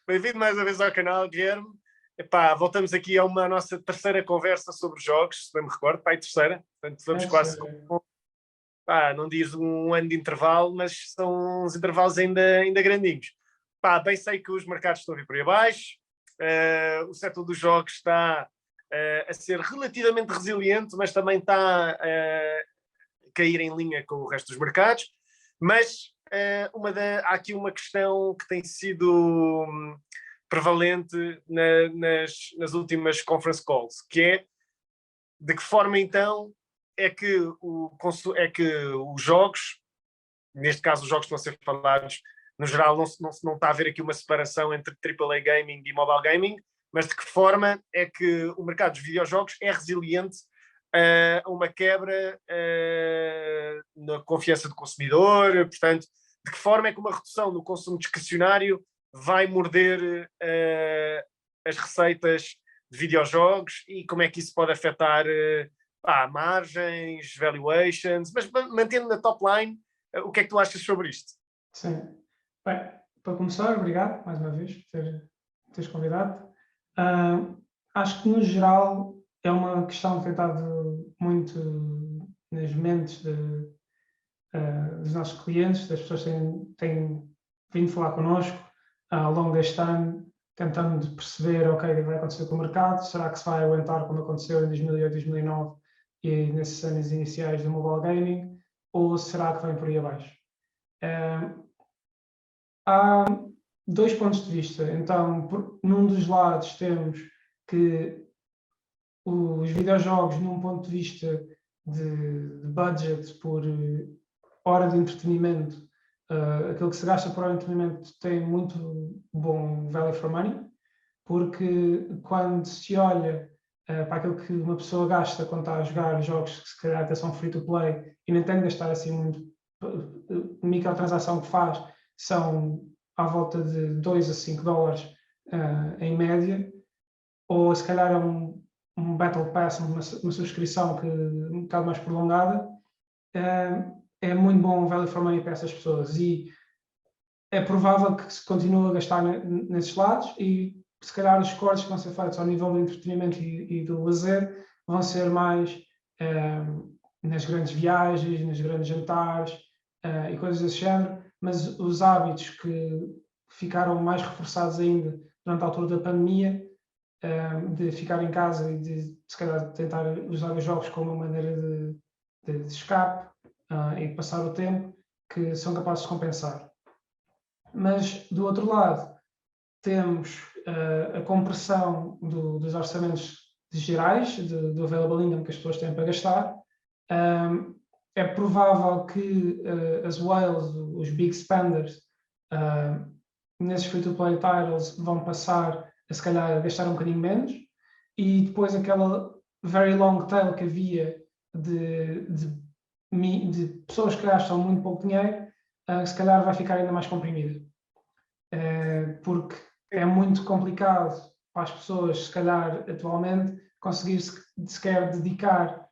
Bem-vindo mais uma vez ao canal, Guilherme. Epá, voltamos aqui a uma nossa terceira conversa sobre jogos, se bem me recordo, pá, e terceira. Portanto, vamos quase com, pá, não diz um ano de intervalo, mas são uns intervalos ainda grandinhos. Pá, bem sei que os mercados estão a vir por aí abaixo, o setor dos jogos está a ser relativamente resiliente, mas também está a cair em linha com o resto dos mercados. Mas há aqui uma questão que tem sido prevalente nas últimas conference calls, que é de que forma então é que os jogos, neste caso os jogos que estão a ser falados, no geral não está a haver aqui uma separação entre AAA Gaming e Mobile Gaming, mas de que forma é que o mercado dos videojogos é resiliente a uma quebra na confiança do consumidor, portanto, de que forma é que uma redução no consumo discricionário vai morder as receitas de videojogos e como é que isso pode afetar margens, valuations, mas mantendo na top line, o que é que tu achas sobre isto? Sim. Bem, para começar, obrigado mais uma vez por teres convidado. Acho que no geral é uma questão que tem estado muito nas mentes dos nossos clientes, das pessoas que têm vindo falar connosco ao longo deste ano, tentando perceber o que vai acontecer com o mercado, será que se vai aguentar como aconteceu em 2008, 2009 e nesses anos iniciais do mobile gaming, ou será que vem por aí abaixo? Há dois pontos de vista. Então, num dos lados temos que os videojogos, num ponto de vista de budget por hora de entretenimento, aquilo que se gasta por hora de entretenimento tem muito bom value for money, porque quando se olha para aquilo que uma pessoa gasta quando está a jogar jogos que se calhar até são free to play e nem tem de gastar assim muito, a microtransação que faz são à volta de 2 a 5 dólares em média, ou se calhar é um Battle Pass, uma subscrição um bocado mais prolongada, é muito bom value for money para essas pessoas e é provável que se continue a gastar nesses lados e se calhar os cortes que vão ser feitos ao nível do entretenimento e do lazer vão ser mais nas grandes viagens, nos grandes jantares e coisas desse género, mas os hábitos que ficaram mais reforçados ainda durante a altura da pandemia, de ficar em casa e de se calhar tentar usar os jogos como uma maneira de escape e de passar o tempo, que são capazes de compensar. Mas do outro lado temos a compressão dos orçamentos gerais, do available income que as pessoas têm para gastar. É provável que as whales, os big spenders, nesses free-to-play titles vão passar a se calhar a gastar um bocadinho menos, e depois aquela very long tail que havia de pessoas que gastam muito pouco dinheiro, se calhar vai ficar ainda mais comprimida. Porque é muito complicado para as pessoas, se calhar atualmente, conseguir sequer dedicar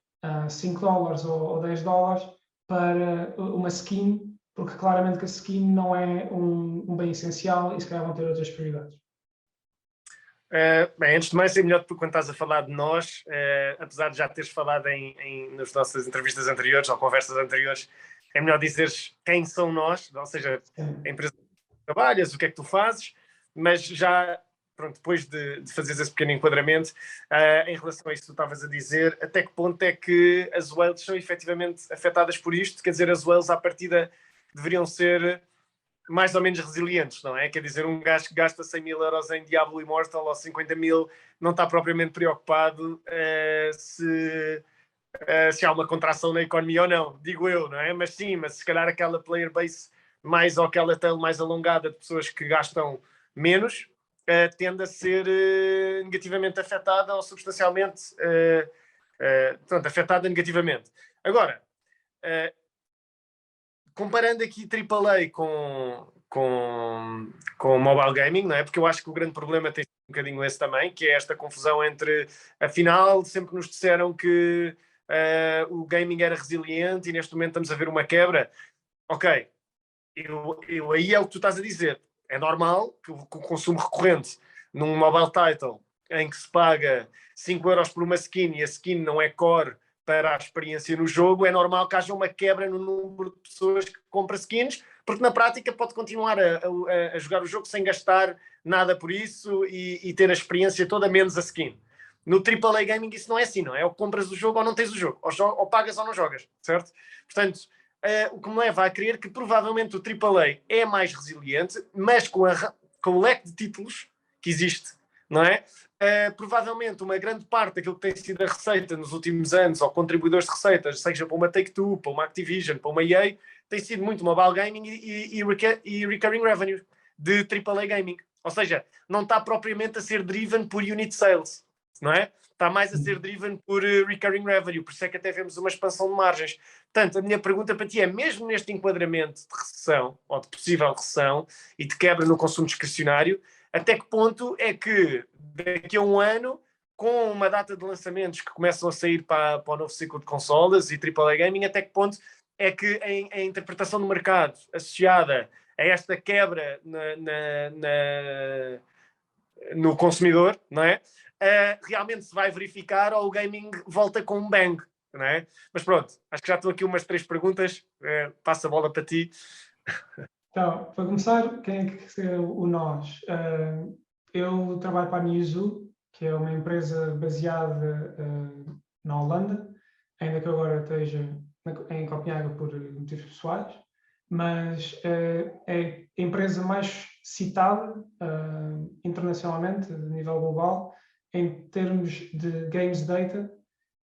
5 dólares ou 10 dólares para uma skin, porque claramente que a skin não é um bem essencial e se calhar vão ter outras prioridades. Bem, antes de mais, é melhor que quando estás a falar de nós, apesar de já teres falado nas nossas entrevistas anteriores ou conversas anteriores, é melhor dizeres quem são nós, ou seja, a empresa que trabalhas, o que é que tu fazes, mas já, pronto, depois de fazeres esse pequeno enquadramento, em relação a isso que tu estavas a dizer, até que ponto é que as whales são efetivamente afetadas por isto? Quer dizer, as whales à partida deveriam ser mais ou menos resilientes, não é? Quer dizer, um gajo que gasta 100 mil euros em Diablo Immortal ou 50 mil não está propriamente preocupado se há uma contração na economia ou não, digo eu, não é? Mas sim, mas se calhar aquela player base mais ou aquela tail mais alongada de pessoas que gastam menos tende a ser negativamente afetada ou substancialmente afetada negativamente. Agora, comparando aqui AAA com mobile gaming, não é? Porque eu acho que o grande problema tem um bocadinho esse também, que é esta confusão entre, afinal, sempre nos disseram que o gaming era resiliente e neste momento estamos a ver uma quebra. Ok, aí é o que tu estás a dizer. É normal que o consumo recorrente num mobile title em que se paga 5 euros por uma skin e a skin não é core para a experiência no jogo, é normal que haja uma quebra no número de pessoas que compram skins, porque na prática pode continuar a jogar o jogo sem gastar nada por isso e ter a experiência toda menos a skin. No AAA Gaming isso não é assim, não é? Ou compras o jogo ou não tens o jogo, ou pagas ou não jogas, certo? Portanto, o que me leva a crer que provavelmente o AAA é mais resiliente, mas com o leque de títulos que existe, não é? Provavelmente uma grande parte daquilo que tem sido a receita nos últimos anos, ou contribuidores de receitas, seja para uma Take-Two, para uma Activision, para uma EA, tem sido muito mobile gaming e recurring revenue de AAA gaming. Ou seja, não está propriamente a ser driven por unit sales, não é? Está mais a ser driven por recurring revenue, por isso é que até vemos uma expansão de margens. Portanto, a minha pergunta para ti é, mesmo neste enquadramento de recessão, ou de possível recessão, e de quebra no consumo discricionário, até que ponto é que daqui a um ano, com uma data de lançamentos que começam a sair para o novo ciclo de consolas e AAA Gaming, até que ponto é que a interpretação do mercado associada a esta quebra no consumidor, não é? Realmente se vai verificar ou o gaming volta com um bang, não é? Mas pronto, acho que já estão aqui umas 3 perguntas, passo a bola para ti. Então, para começar, quem é que é o nós? Eu trabalho para a Newzoo, que é uma empresa baseada na Holanda, ainda que eu agora esteja em Copenhague por motivos pessoais, mas é a empresa mais citada internacionalmente, a nível global, em termos de games data,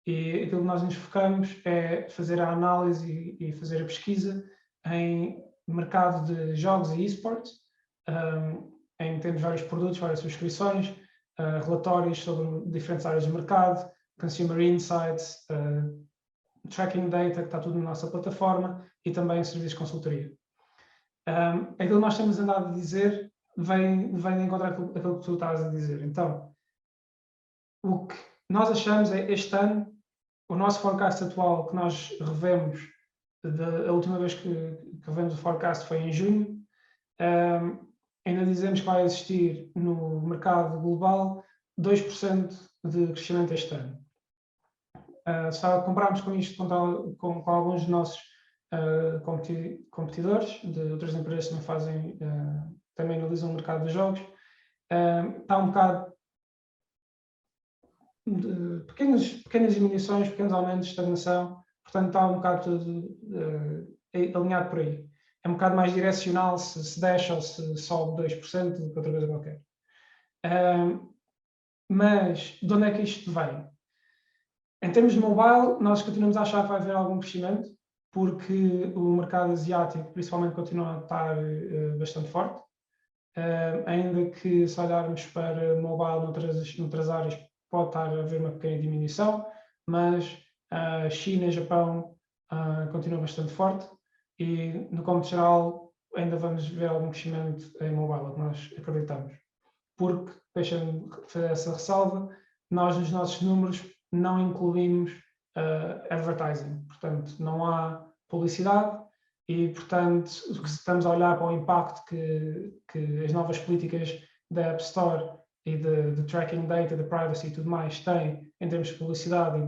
e aquilo que nós nos focamos é fazer a análise e fazer a pesquisa em mercado de jogos e esportes, em termos de vários produtos, várias subscrições, relatórios sobre diferentes áreas de mercado, consumer insights, tracking data, que está tudo na nossa plataforma, e também serviços de consultoria. Aquilo que nós temos andado a dizer vem de encontrar aquilo que tu estás a dizer. Então, o que nós achamos é, este ano, o nosso forecast atual, que nós revemos, a última vez que revemos o forecast foi em junho, ainda dizemos que vai existir no mercado global 2% de crescimento este ano. Se compararmos com isto com alguns dos nossos competidores, de outras empresas que também analisam o mercado dos jogos, está um bocado de pequenas diminuições, pequenos aumentos de estagnação, portanto está um bocado tudo alinhado por aí. É um bocado mais direcional se desce ou se sobe 2% do que outra coisa qualquer. Mas de onde é que isto vem? Em termos de mobile, nós continuamos a achar que vai haver algum crescimento, porque o mercado asiático, principalmente, continua a estar bastante forte. Ainda que, se olharmos para mobile noutras áreas, pode estar a haver uma pequena diminuição, mas China e Japão continuam bastante forte e, no cômputo geral, ainda vamos ver algum crescimento em mobile, é o que nós acreditamos. Porque, deixa-me fazer essa ressalva, nós nos nossos números não incluímos advertising, portanto não há publicidade e, portanto, estamos a olhar para o impacto que as novas políticas da App Store e de tracking data, de privacy e tudo mais têm em termos de publicidade e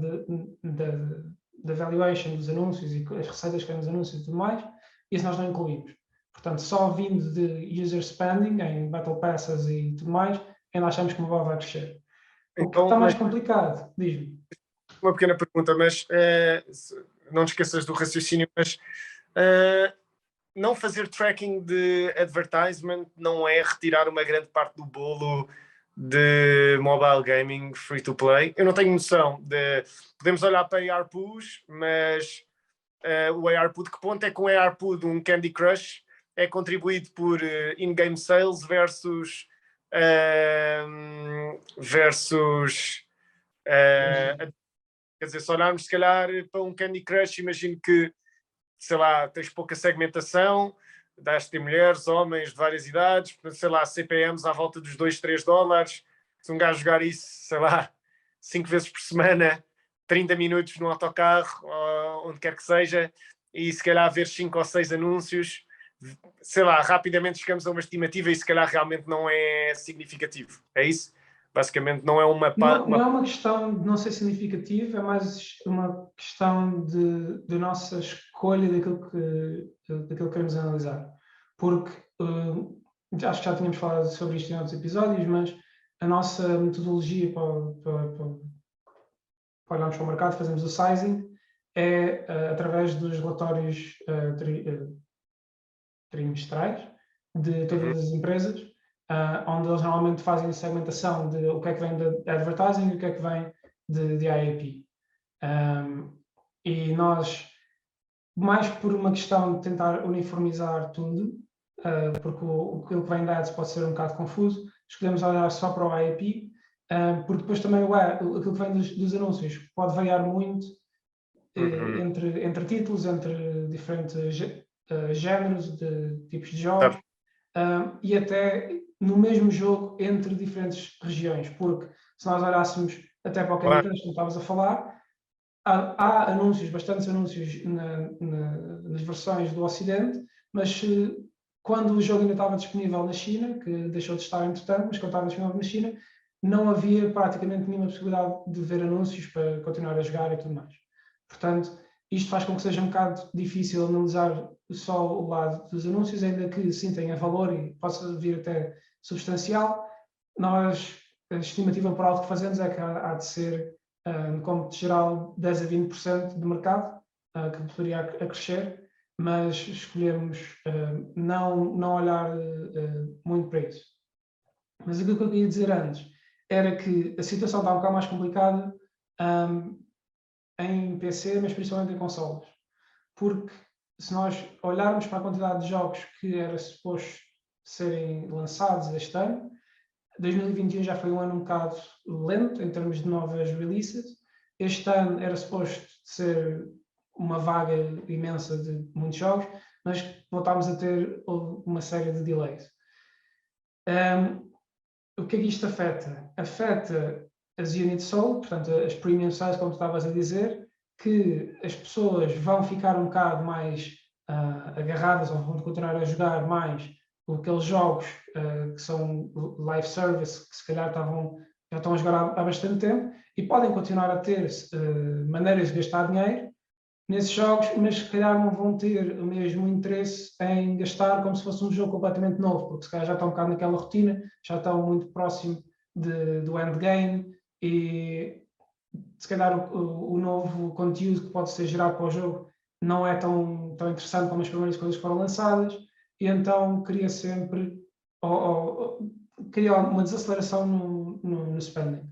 de valuation dos anúncios e as receitas que têm nos anúncios e tudo mais, isso nós não incluímos. Portanto, só vindo de user spending em Battle Passes e tudo mais, ainda achamos que o mobile vai crescer. O que está mais complicado, diz-me. Uma pequena pergunta, mas não te esqueças do raciocínio, mas não fazer tracking de advertisement não é retirar uma grande parte do bolo de mobile gaming free to play? Eu não tenho noção de... Podemos olhar para ARPUs, mas o ARPU, de que ponto é que um ARPU de um Candy Crush é contribuído por in-game sales versus quer dizer, se olharmos se calhar para um Candy Crush, imagino que, sei lá, tens pouca segmentação, das-te mulheres, homens de várias idades, sei lá, CPMs à volta dos 2, 3 dólares. Se um gajo jogar isso, sei lá, 5 vezes por semana, 30 minutos no autocarro, ou onde quer que seja, e se calhar ver 5 ou 6 anúncios, sei lá, rapidamente chegamos a uma estimativa e se calhar realmente não é significativo. É isso? Basicamente não é Não é uma questão de não ser significativo, é mais uma questão de nossa escolha daquilo que queremos analisar. Porque acho que já tínhamos falado sobre isto em outros episódios, mas a nossa metodologia para olharmos para o mercado, fazemos o sizing, é através dos relatórios trimestrais de todas as empresas, onde eles normalmente fazem a segmentação de o que é que vem de advertising e o que é que vem de IAP. E nós, mais por uma questão de tentar uniformizar tudo, porque aquilo que vem de ads pode ser um bocado confuso, escolhemos olhar só para o IAP, porque depois também aquilo que vem dos anúncios pode variar muito entre títulos, entre diferentes géneros de tipos de jogos, e até no mesmo jogo entre diferentes regiões, porque se nós olhássemos até para o Candy Crush, como estavas a falar, há anúncios, bastantes anúncios nas versões do Ocidente, mas quando o jogo ainda estava disponível na China, que deixou de estar entretanto, mas quando estava disponível na China, não havia praticamente nenhuma possibilidade de ver anúncios para continuar a jogar e tudo mais. Portanto, isto faz com que seja um bocado difícil analisar só o lado dos anúncios, ainda que sim tenha valor e possa vir até substancial. Nós, a estimativa por alto que fazemos é que há de ser, no cômputo geral, 10 a 20% de mercado, que poderia a crescer, mas escolhemos não olhar muito para isso. Mas aquilo que eu queria dizer antes era que a situação está um bocado mais complicada em PC, mas principalmente em consoles. Porque se nós olharmos para a quantidade de jogos que era suposto serem lançados este ano, 2021 já foi um ano um bocado lento em termos de novas releases. Este ano era suposto ser uma vaga imensa de muitos jogos, mas voltámos a ter uma série de delays. O que é que isto afeta? Afeta as units sold, portanto as premium sales, como tu estavas a dizer, que as pessoas vão ficar um bocado mais agarradas ou vão continuar a jogar mais aqueles jogos que são live service, que se calhar já estão a jogar há bastante tempo e podem continuar a ter maneiras de gastar dinheiro nesses jogos, mas se calhar não vão ter o mesmo interesse em gastar como se fosse um jogo completamente novo, porque se calhar já estão um bocado naquela rotina, já estão muito próximo do endgame e se calhar o novo conteúdo que pode ser gerado para o jogo não é tão interessante como as primeiras coisas que foram lançadas, e então cria sempre cria uma desaceleração no spending.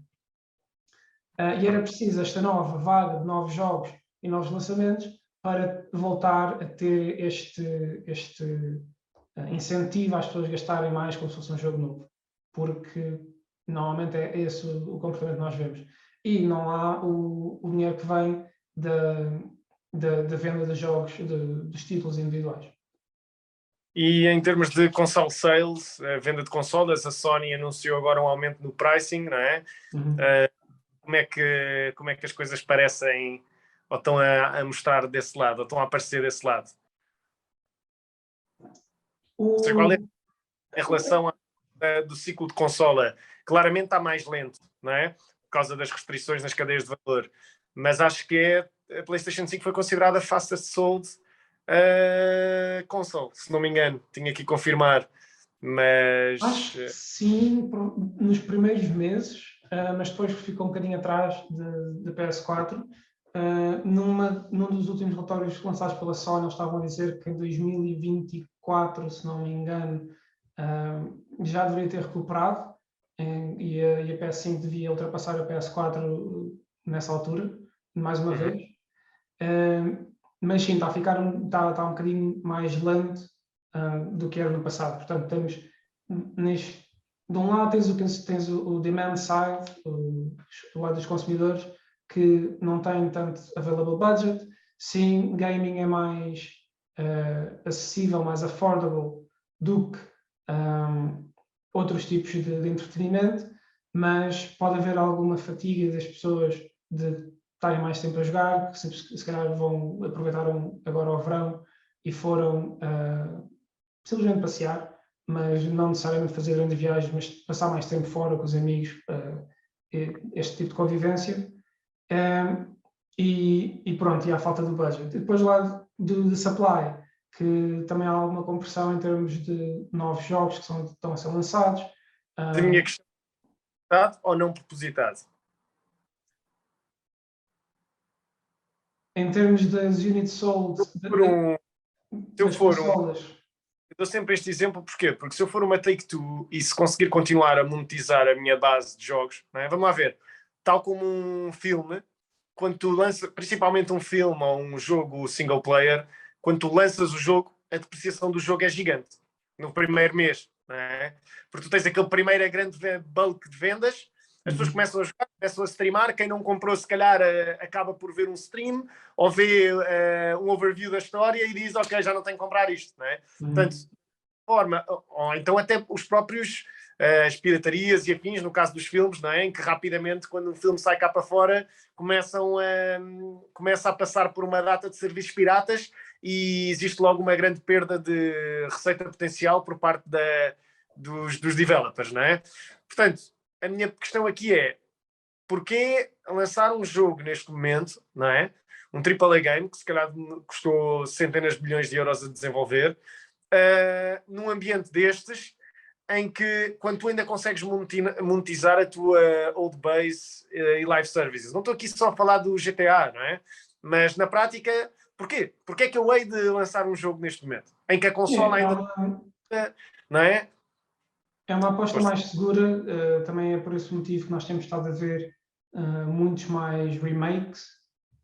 E era preciso esta nova vaga de novos jogos e novos lançamentos para voltar a ter este incentivo às pessoas gastarem mais como se fosse um jogo novo, porque normalmente é esse o comportamento que nós vemos. E não há o dinheiro que vem da venda de jogos, dos títulos individuais. E em termos de console sales, a venda de consolas, a Sony anunciou agora um aumento no pricing, não é? Uhum. Como é que as coisas parecem ou estão a mostrar desse lado, ou estão a aparecer desse lado? Ou seja, qual é a relação do ciclo de consola? Claramente está mais lento, não é? Por causa das restrições nas cadeias de valor. Mas acho que a PlayStation 5 foi considerada fastest sold console, se não me engano. Tinha que confirmar. Mas acho que sim, nos primeiros meses, mas depois ficou um bocadinho atrás de PS4. Num dos últimos relatórios lançados pela Sony, eles estavam a dizer que em 2024, se não me engano, já deveria ter recuperado e a PS5 devia ultrapassar a PS4 nessa altura, mais uma vez. Mas sim, está um bocadinho mais lento do que era no passado. Portanto, temos de um lado tens o demand side, do lado dos consumidores, que não tem tanto available budget. Sim, gaming é mais acessível, mais affordable do que outros tipos de entretenimento, mas pode haver alguma fatiga das pessoas de estarem mais tempo a jogar, que se calhar aproveitaram agora o verão e foram simplesmente passear, mas não necessariamente fazer grandes viagens, mas passar mais tempo fora com os amigos, este tipo de convivência. E pronto, e a falta do budget. E depois do lado do supply, que também há alguma compressão em termos de novos jogos que estão a ser lançados. A minha questão é propositado ou não propositado? Em termos das units sold, das consolas. Eu dou sempre este exemplo, porquê? Porque se eu for uma Take-Two e se conseguir continuar a monetizar a minha base de jogos, não é? Vamos lá ver, tal como um filme, quando tu lanças, principalmente um filme ou um jogo single player, quando tu lanças o jogo, a depreciação do jogo é gigante no primeiro mês, não é? Porque tu tens aquele primeiro grande bulk de vendas, as pessoas começam a jogar, começam a streamar, quem não comprou se calhar acaba por ver um stream ou vê um overview da história e diz, ok, já não tenho que comprar isto, não é? Portanto, forma, ou então até os próprios as piratarias e afins, no caso dos filmes, não é? Em que rapidamente, quando um filme sai cá para fora, começa a passar por uma data de serviços piratas e existe logo uma grande perda de receita potencial por parte dos developers, não é? Portanto, a minha questão aqui é, porquê lançar um jogo neste momento, não é? Um AAA game, que se calhar custou centenas de milhões de euros a desenvolver, num ambiente destes, em que quando tu ainda consegues monetizar a tua old base e live services. Não estou aqui só a falar do GTA, não é? Mas na prática, porquê? Porquê é que eu hei de lançar um jogo neste momento? Em que a consola ainda não é? É uma aposta mais segura, também é por esse motivo que nós temos estado a ver muitos mais remakes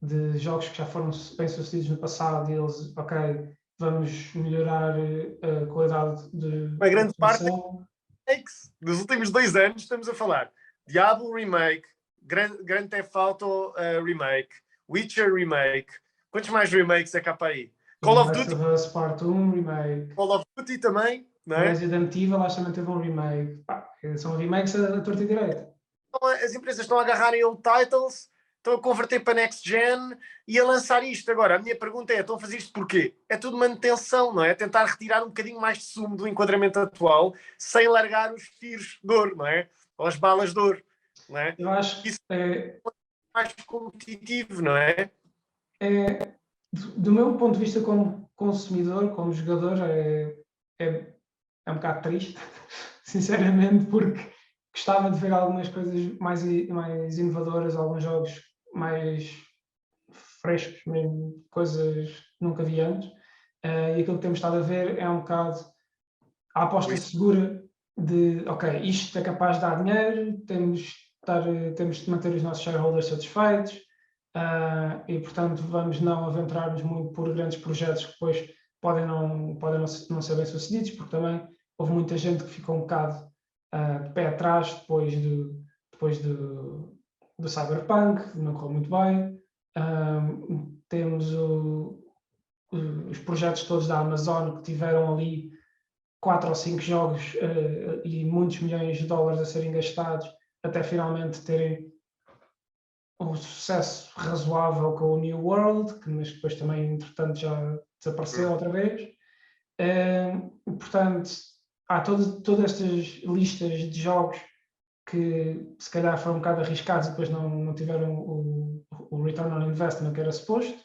de jogos que já foram bem sucedidos no passado e eles, ok, vamos melhorar a qualidade de uma grande parte produção. Dos últimos 2 anos estamos a falar Diablo Remake, Grand Theft Auto Remake, Witcher Remake. Quantos mais remakes é cá para aí? Call of Duty, Us Part 1 remake. Call of Duty também, não é? Resident Evil acho que também teve um remake. São remakes a torta e direita. As empresas estão a agarrarem old titles, estão a converter para next gen e a lançar isto. Agora, a minha pergunta é, estão a fazer isto porquê? É tudo manutenção, não é? Tentar retirar um bocadinho mais de sumo do enquadramento atual sem largar os tiros de ouro, não é? Ou as balas de ouro, não é? Eu acho que isso é mais competitivo, não é? Do meu ponto de vista como consumidor, como jogador, é um bocado triste, sinceramente, porque gostava de ver algumas coisas mais inovadoras, alguns jogos mais frescos, mesmo, coisas que nunca vi antes. E aquilo que temos estado a ver é um bocado a aposta segura de, ok, isto é capaz de dar dinheiro, temos de manter os nossos shareholders satisfeitos, e portanto vamos não aventurar-nos muito por grandes projetos que depois podem não ser bem sucedidos, porque também houve muita gente que ficou um bocado de pé atrás depois do Cyberpunk, não correu muito bem. Temos os projetos todos da Amazon que tiveram ali 4 ou 5 jogos e muitos milhões de dólares a serem gastados até finalmente terem um sucesso razoável com o New World, mas depois também, entretanto, já desapareceu outra vez. Portanto, há todas estas listas de jogos que se calhar foram um bocado arriscados e depois não tiveram o return on investment que era suposto.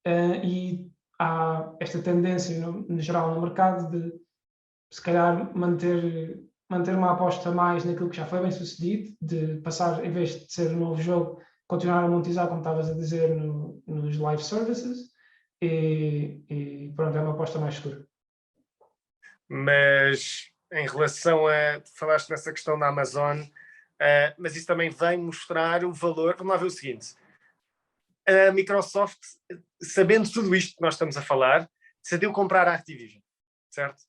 E há esta tendência, no geral, no mercado de se calhar manter uma aposta mais naquilo que já foi bem sucedido, de passar, em vez de ser um novo jogo, continuar a monetizar, como estavas a dizer, nos live services, e pronto, é uma aposta mais segura. Mas em relação a, falaste nessa questão da Amazon, mas isso também vem mostrar o valor. Vamos lá ver o seguinte: a Microsoft, sabendo tudo isto que nós estamos a falar, decidiu comprar a Activision, certo?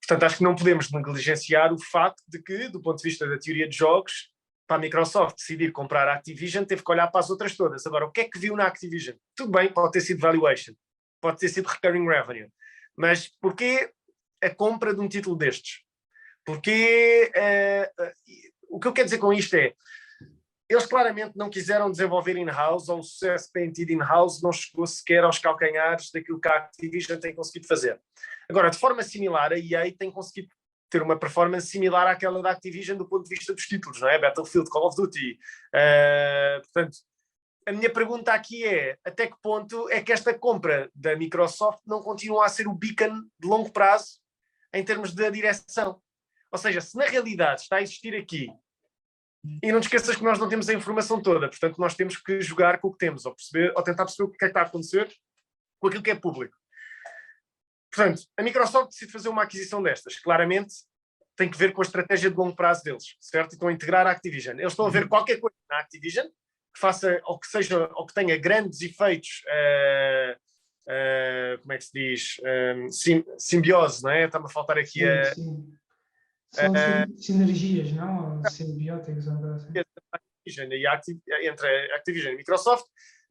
Portanto, acho que não podemos negligenciar o facto de que, do ponto de vista da teoria de jogos, para a Microsoft decidir comprar a Activision, teve que olhar para as outras todas. Agora, o que é que viu na Activision? Tudo bem, pode ter sido valuation, pode ter sido recurring revenue, mas porquê a compra de um título destes? Porque o que eu quero dizer com isto é, eles claramente não quiseram desenvolver in-house, ou o sucesso que têm tido in-house não chegou sequer aos calcanhares daquilo que a Activision tem conseguido fazer. Agora, de forma similar, a EA tem conseguido ter uma performance similar àquela da Activision do ponto de vista dos títulos, não é? Battlefield, Call of Duty. Portanto, a minha pergunta aqui é, até que ponto é que esta compra da Microsoft não continua a ser o beacon de longo prazo em termos da direção? Ou seja, se na realidade está a existir aqui, e não te esqueças que nós não temos a informação toda, portanto nós temos que jogar com o que temos, ou tentar perceber o que é que está a acontecer com aquilo que é público. Portanto, a Microsoft decide fazer uma aquisição destas. Claramente tem que ver com a estratégia de longo prazo deles, certo? E estão a integrar a Activision. Eles estão a ver qualquer coisa na Activision que faça, ou que seja, ou que tenha grandes efeitos, como é que se diz? Simbiose, não é? Está-me a faltar aqui sim. São sinergias, não? Simbióticos, assim. Entre a Activision e a Microsoft,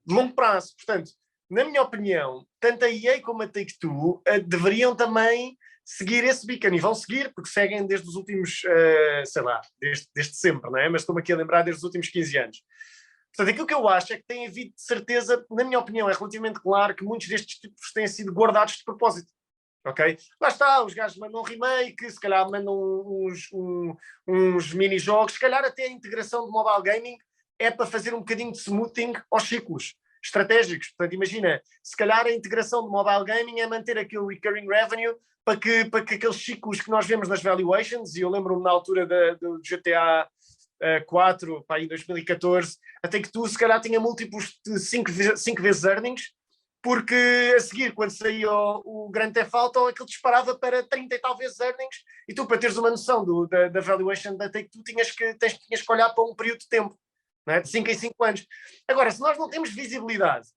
de longo prazo. Portanto, na minha opinião, tanto a EA como a Take-Two deveriam também seguir esse beacon, e vão seguir, porque seguem desde os últimos, sei lá, desde sempre, não é? Mas estou-me aqui a lembrar desde os últimos 15 anos. Portanto, aquilo que eu acho é que tem havido de certeza, na minha opinião, é relativamente claro que muitos destes títulos têm sido guardados de propósito. Ok? Lá está, os gajos mandam um remake, se calhar mandam uns mini-jogos, se calhar até a integração de mobile gaming é para fazer um bocadinho de smoothing aos ciclos estratégicos. Portanto, imagina, se calhar a integração de mobile gaming é manter aquele recurring revenue para que aqueles ciclos que nós vemos nas valuations, e eu lembro-me na altura do GTA 4, pá, em 2014, até que tu se calhar tinha múltiplos de 5 vezes earnings, porque a seguir, quando saía o Grand Theft Auto, aquilo disparava para 30 e tal vezes earnings, e tu, para teres uma noção da valuation da Take-Two, tinhas que olhar para um período de tempo, não é? De 5 em 5 anos. Agora, se nós não temos visibilidade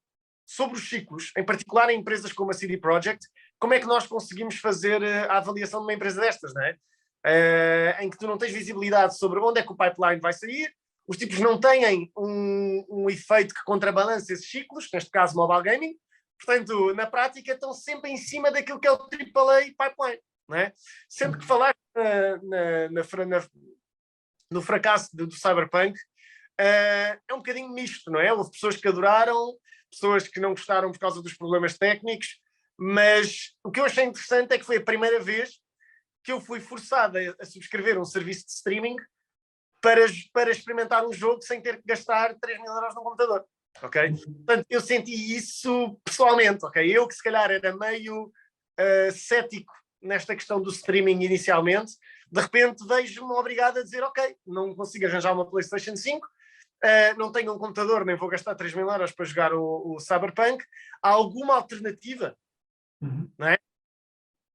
sobre os ciclos, em particular em empresas como a CD Projekt, como é que nós conseguimos fazer a avaliação de uma empresa destas, não é? Em que tu não tens visibilidade sobre onde é que o pipeline vai sair, os tipos não têm um efeito que contrabalance esses ciclos, neste caso mobile gaming, portanto, na prática estão sempre em cima daquilo que é o AAA pipeline, não é? Sendo que falaste no fracasso do Cyberpunk, é um bocadinho misto, não é? Houve pessoas que adoraram, pessoas que não gostaram por causa dos problemas técnicos, mas o que eu achei interessante é que foi a primeira vez que eu fui forçado a subscrever um serviço de streaming para experimentar um jogo sem ter que gastar 3.000 euros no computador, ok? Portanto, eu senti isso pessoalmente, ok? Eu que se calhar era meio cético nesta questão do streaming inicialmente, de repente vejo-me obrigado a dizer, ok, não consigo arranjar uma PlayStation 5, não tenho um computador, nem vou gastar 3.000 euros para jogar o Cyberpunk, há alguma alternativa, não é?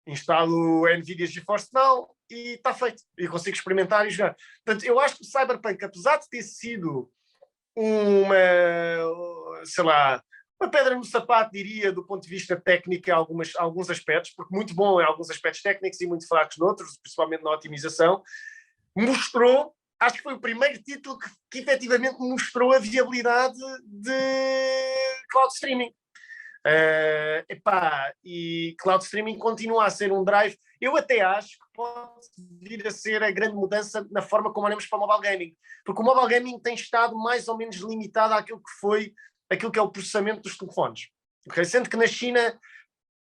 Instalo o NVIDIA GeForce Now e está feito. E consigo experimentar e jogar. Portanto, eu acho que o Cyberpunk, apesar de ter sido sei lá, uma pedra no sapato, diria, do ponto de vista técnico em alguns aspectos, porque muito bom em alguns aspectos técnicos e muito fracos noutros, principalmente na otimização, mostrou, acho que foi o primeiro título que efetivamente mostrou a viabilidade de cloud streaming. E cloud streaming continua a ser um drive. Eu até acho que pode vir a ser a grande mudança na forma como olhamos para o mobile gaming, porque o mobile gaming tem estado mais ou menos limitado àquilo que é o processamento dos telefones, okay? Sendo que na China,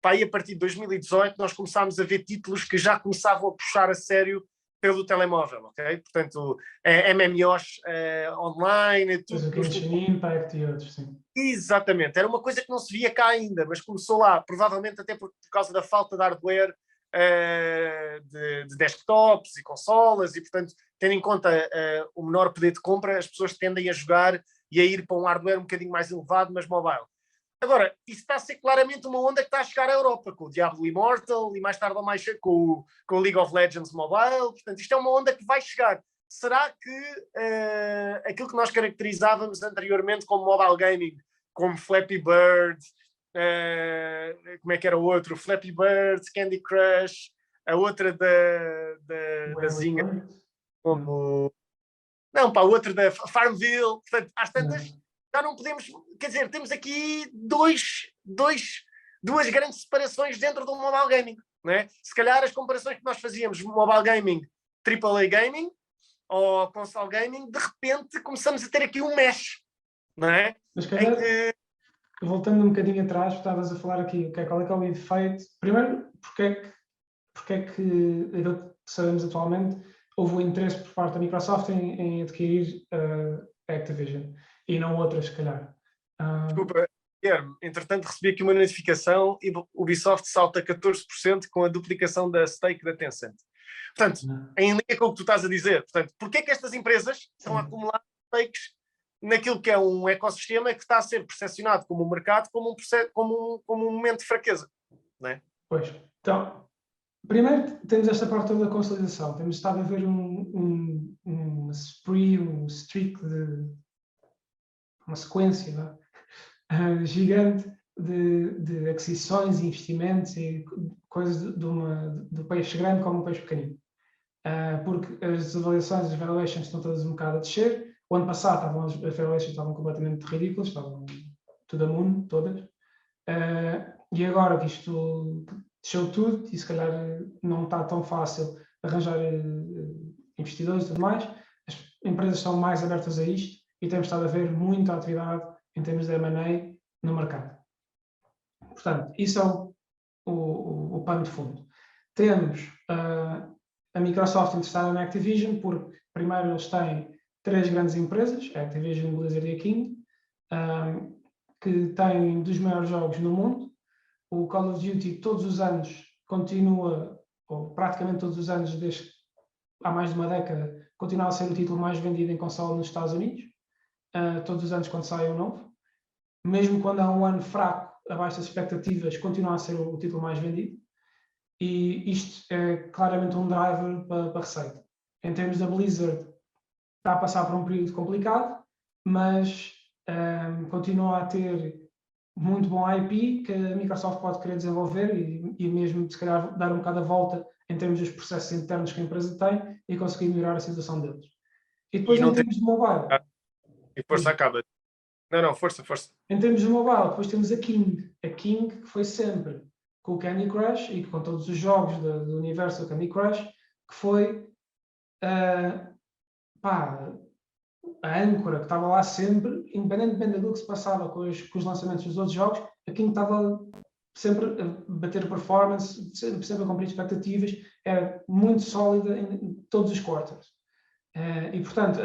aí a partir de 2018 nós começámos a ver títulos que já começavam a puxar a sério pelo telemóvel, ok? Portanto, MMOs online, tudo. Mas o Genshin Impact e outros, sim. Exatamente, era uma coisa que não se via cá ainda, mas começou lá, provavelmente até por causa da falta de hardware de desktops e consolas, e portanto, tendo em conta o menor poder de compra, as pessoas tendem a jogar e a ir para um hardware um bocadinho mais elevado, mas mobile. Agora, isso está a ser claramente uma onda que está a chegar à Europa, com o Diablo Immortal e mais tarde ou mais cedo com o League of Legends Mobile. Portanto, isto é uma onda que vai chegar. Será que aquilo que nós caracterizávamos anteriormente como mobile gaming, como Flappy Bird, como é que era o outro? Flappy Bird, Candy Crush, a outra da Zinga, como... Não, pá, a outra da Farmville. Portanto, às tantas... Já não podemos, quer dizer, temos aqui duas grandes separações dentro do mobile gaming, não é? Se calhar as comparações que nós fazíamos mobile gaming, AAA gaming, ou console gaming, de repente começamos a ter aqui um mesh, não é? Mas calhar, voltando um bocadinho atrás, estavas a falar aqui qual é que é o efeito. Primeiro, porque é que sabemos atualmente, houve o interesse por parte da Microsoft em adquirir a Activision e não outras, se calhar. Desculpa, Guilherme, entretanto recebi aqui uma notificação e Ubisoft salta 14% com a duplicação da stake da Tencent. Portanto, em linha com o que tu estás a dizer, portanto, porquê é que estas empresas estão a acumular stakes naquilo que é um ecossistema que está a ser percepcionado como um mercado, como um momento de fraqueza, não é? Pois. Então, primeiro temos esta parte toda da consolidação. Temos estado a ver um streak uma sequência gigante de aquisições, investimentos e coisas do peixe grande como um peixe pequenino. Porque as avaliações, as valuations estão todas um bocado a descer. O ano passado as valuations estavam completamente ridículas, estavam tudo a mundo, todas. E agora que isto desceu tudo e se calhar não está tão fácil arranjar investidores e tudo mais, as empresas estão mais abertas a isto e temos estado a ver muita atividade em termos de M&A no mercado. Portanto, isso é o pano de fundo. Temos a Microsoft interessada na Activision porque, primeiro, eles têm 3 grandes empresas, a Activision, Blizzard e a King, que têm dos maiores jogos no mundo. O Call of Duty todos os anos continua, ou praticamente todos os anos, desde há mais de uma década, continua a ser o título mais vendido em console nos Estados Unidos. Todos os anos quando sai um novo. Mesmo quando há um ano fraco, abaixo das expectativas, continua a ser o título mais vendido. E isto é claramente um driver para a receita. Em termos da Blizzard, está a passar por um período complicado, mas continua a ter muito bom IP que a Microsoft pode querer desenvolver e mesmo, se calhar, dar um bocado a volta em termos dos processos internos que a empresa tem e conseguir melhorar a situação deles. E depois, em termos de mobile... E força acaba. Não, força. Em termos de mobile, depois temos a King. A King, que foi sempre com o Candy Crush e com todos os jogos do universo do Candy Crush, que foi a âncora que estava lá sempre, independentemente do que se passava com os lançamentos dos outros jogos, a King estava sempre a bater performance, sempre a cumprir expectativas, era muito sólida em todos os quarters. E, portanto,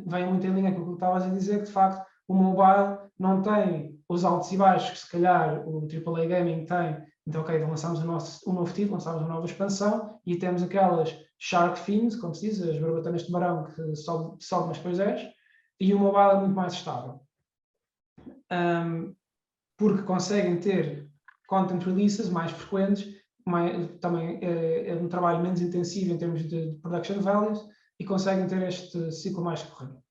vem muito em linha com o que estavas a dizer, que de facto o mobile não tem os altos e baixos que se calhar o AAA Gaming tem. Então, ok, então lançámos um novo título, lançámos uma nova expansão e temos aquelas shark fins, como se diz, as barbatanas de tubarão que sobe mas depois desce, e o mobile é muito mais estável. Porque conseguem ter content releases mais frequentes, também é um trabalho menos intensivo em termos de production values e conseguem ter este ciclo mais recorrente.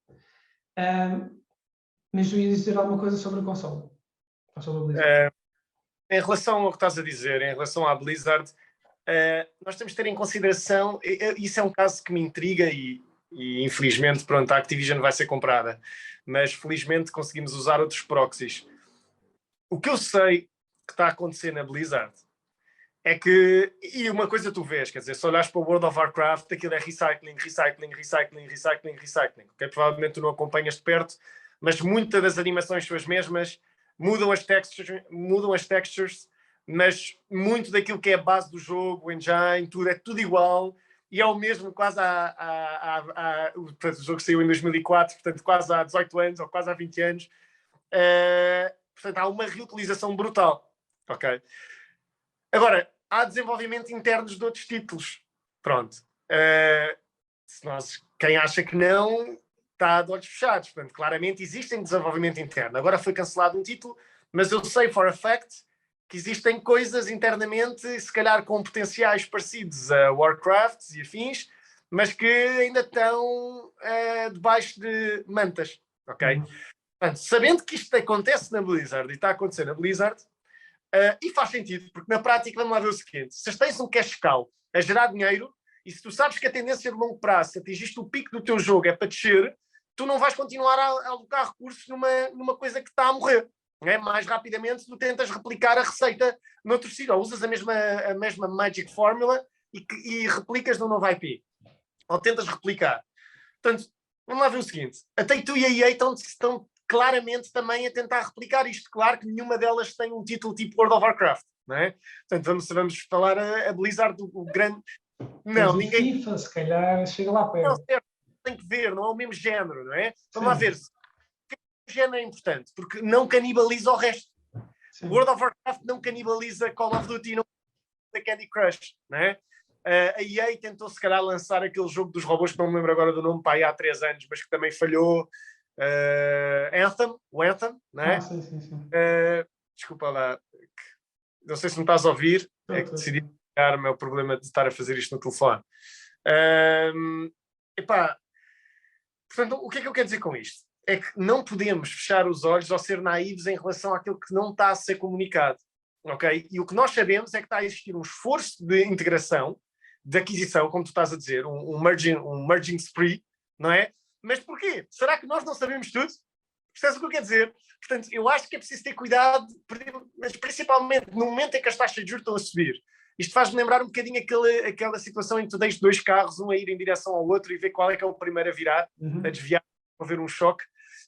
Mas tu ias dizer alguma coisa sobre a console? Ou sobre a Blizzard? Em relação ao que estás a dizer, em relação à Blizzard, nós temos de ter em consideração, isso é um caso que me intriga e infelizmente, pronto, a Activision vai ser comprada, mas felizmente conseguimos usar outros proxies. O que eu sei que está a acontecer na Blizzard é que, e uma coisa tu vês, quer dizer, se olhares para o World of Warcraft, aquilo é recycling, okay? Provavelmente tu não acompanhas de perto, mas muitas das animações são as mesmas, mudam as textures, mas muito daquilo que é a base do jogo, o engine, tudo, é tudo igual, e é o mesmo quase portanto, o jogo saiu em 2004, portanto quase há 18 anos, ou quase há 20 anos, portanto há uma reutilização brutal, ok? Agora, há desenvolvimento internos de outros títulos, pronto. Quem acha que não, está de olhos fechados, portanto, claramente existem desenvolvimento interno. Agora foi cancelado um título, mas eu sei for a fact que existem coisas internamente, se calhar com potenciais parecidos a Warcraft e afins, mas que ainda estão debaixo de mantas, ok? Portanto, sabendo que isto acontece na Blizzard e está a acontecer na Blizzard, e faz sentido, porque na prática vamos lá ver o seguinte: se tens um cash cow a gerar dinheiro e se tu sabes que a tendência de longo prazo, se atingiste o pico do teu jogo é para descer, tu não vais continuar a alocar recursos numa coisa que está a morrer. Não é? Mais rapidamente tu tentas replicar a receita noutro sítio, ou usas a mesma Magic Formula e replicas num novo IP. Ou tentas replicar. Portanto, vamos lá ver o seguinte. A Take-Two e a EA estão claramente também a tentar replicar isto. Claro que nenhuma delas tem um título tipo World of Warcraft, não é? Portanto, vamos falar a Blizzard, o grande... Não, ninguém... FIFA, se calhar, chega lá Não, perto. certo, tem que ver, não é o mesmo género, não é? Vamos lá Sim. ver. O género é importante, porque não canibaliza o resto. Sim. World of Warcraft não canibaliza Call of Duty, não canibaliza Candy Crush, não é? A EA tentou se calhar lançar aquele jogo dos robôs que não me lembro agora do nome, há 3 anos, mas que também falhou. O Anthem, não é? Sim, sim, sim. Desculpa lá, não sei se me estás a ouvir, é que decidi tirar o meu problema de estar a fazer isto no telefone. Epá, portanto, o que é que eu quero dizer com isto? É que não podemos fechar os olhos ou ser naivos em relação àquilo que não está a ser comunicado. Okay? E o que nós sabemos é que está a existir um esforço de integração, de aquisição, como tu estás a dizer, um merging spree, não é? Mas porquê? Será que nós não sabemos tudo? Percebes o que eu quero dizer? Portanto, eu acho que é preciso ter cuidado, mas principalmente no momento em que as taxas de juros estão a subir. Isto faz-me lembrar um bocadinho aquela situação em que tu deixas 2 carros, um a ir em direção ao outro e ver qual é que é o primeiro a virar, a desviar, a haver um choque.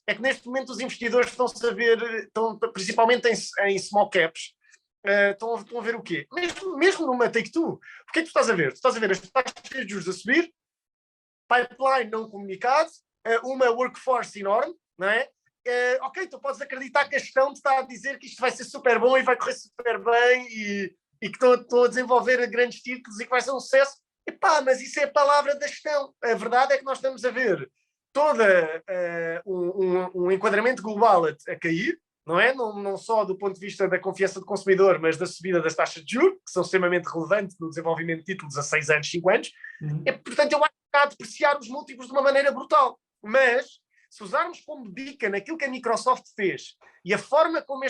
É que neste momento os investidores estão principalmente em small caps, estão a ver o quê? Mesmo numa Take-Two. O que é que tu estás a ver? Tu estás a ver as taxas de juros a subir, pipeline não comunicado, uma workforce enorme, não é? Ok, tu podes acreditar que a gestão te está a dizer que isto vai ser super bom e vai correr super bem e que estão a desenvolver grandes títulos e que vai ser um sucesso. Epá, mas isso é a palavra da gestão. A verdade é que nós estamos a ver todo um enquadramento global a cair, não é? Não só do ponto de vista da confiança do consumidor, mas da subida das taxas de juros, que são extremamente relevantes no desenvolvimento de títulos a 6 anos, 5 anos. Portanto, eu acho que está a depreciar os múltiplos de uma maneira brutal. Mas, se usarmos como dica naquilo que a Microsoft fez e a forma como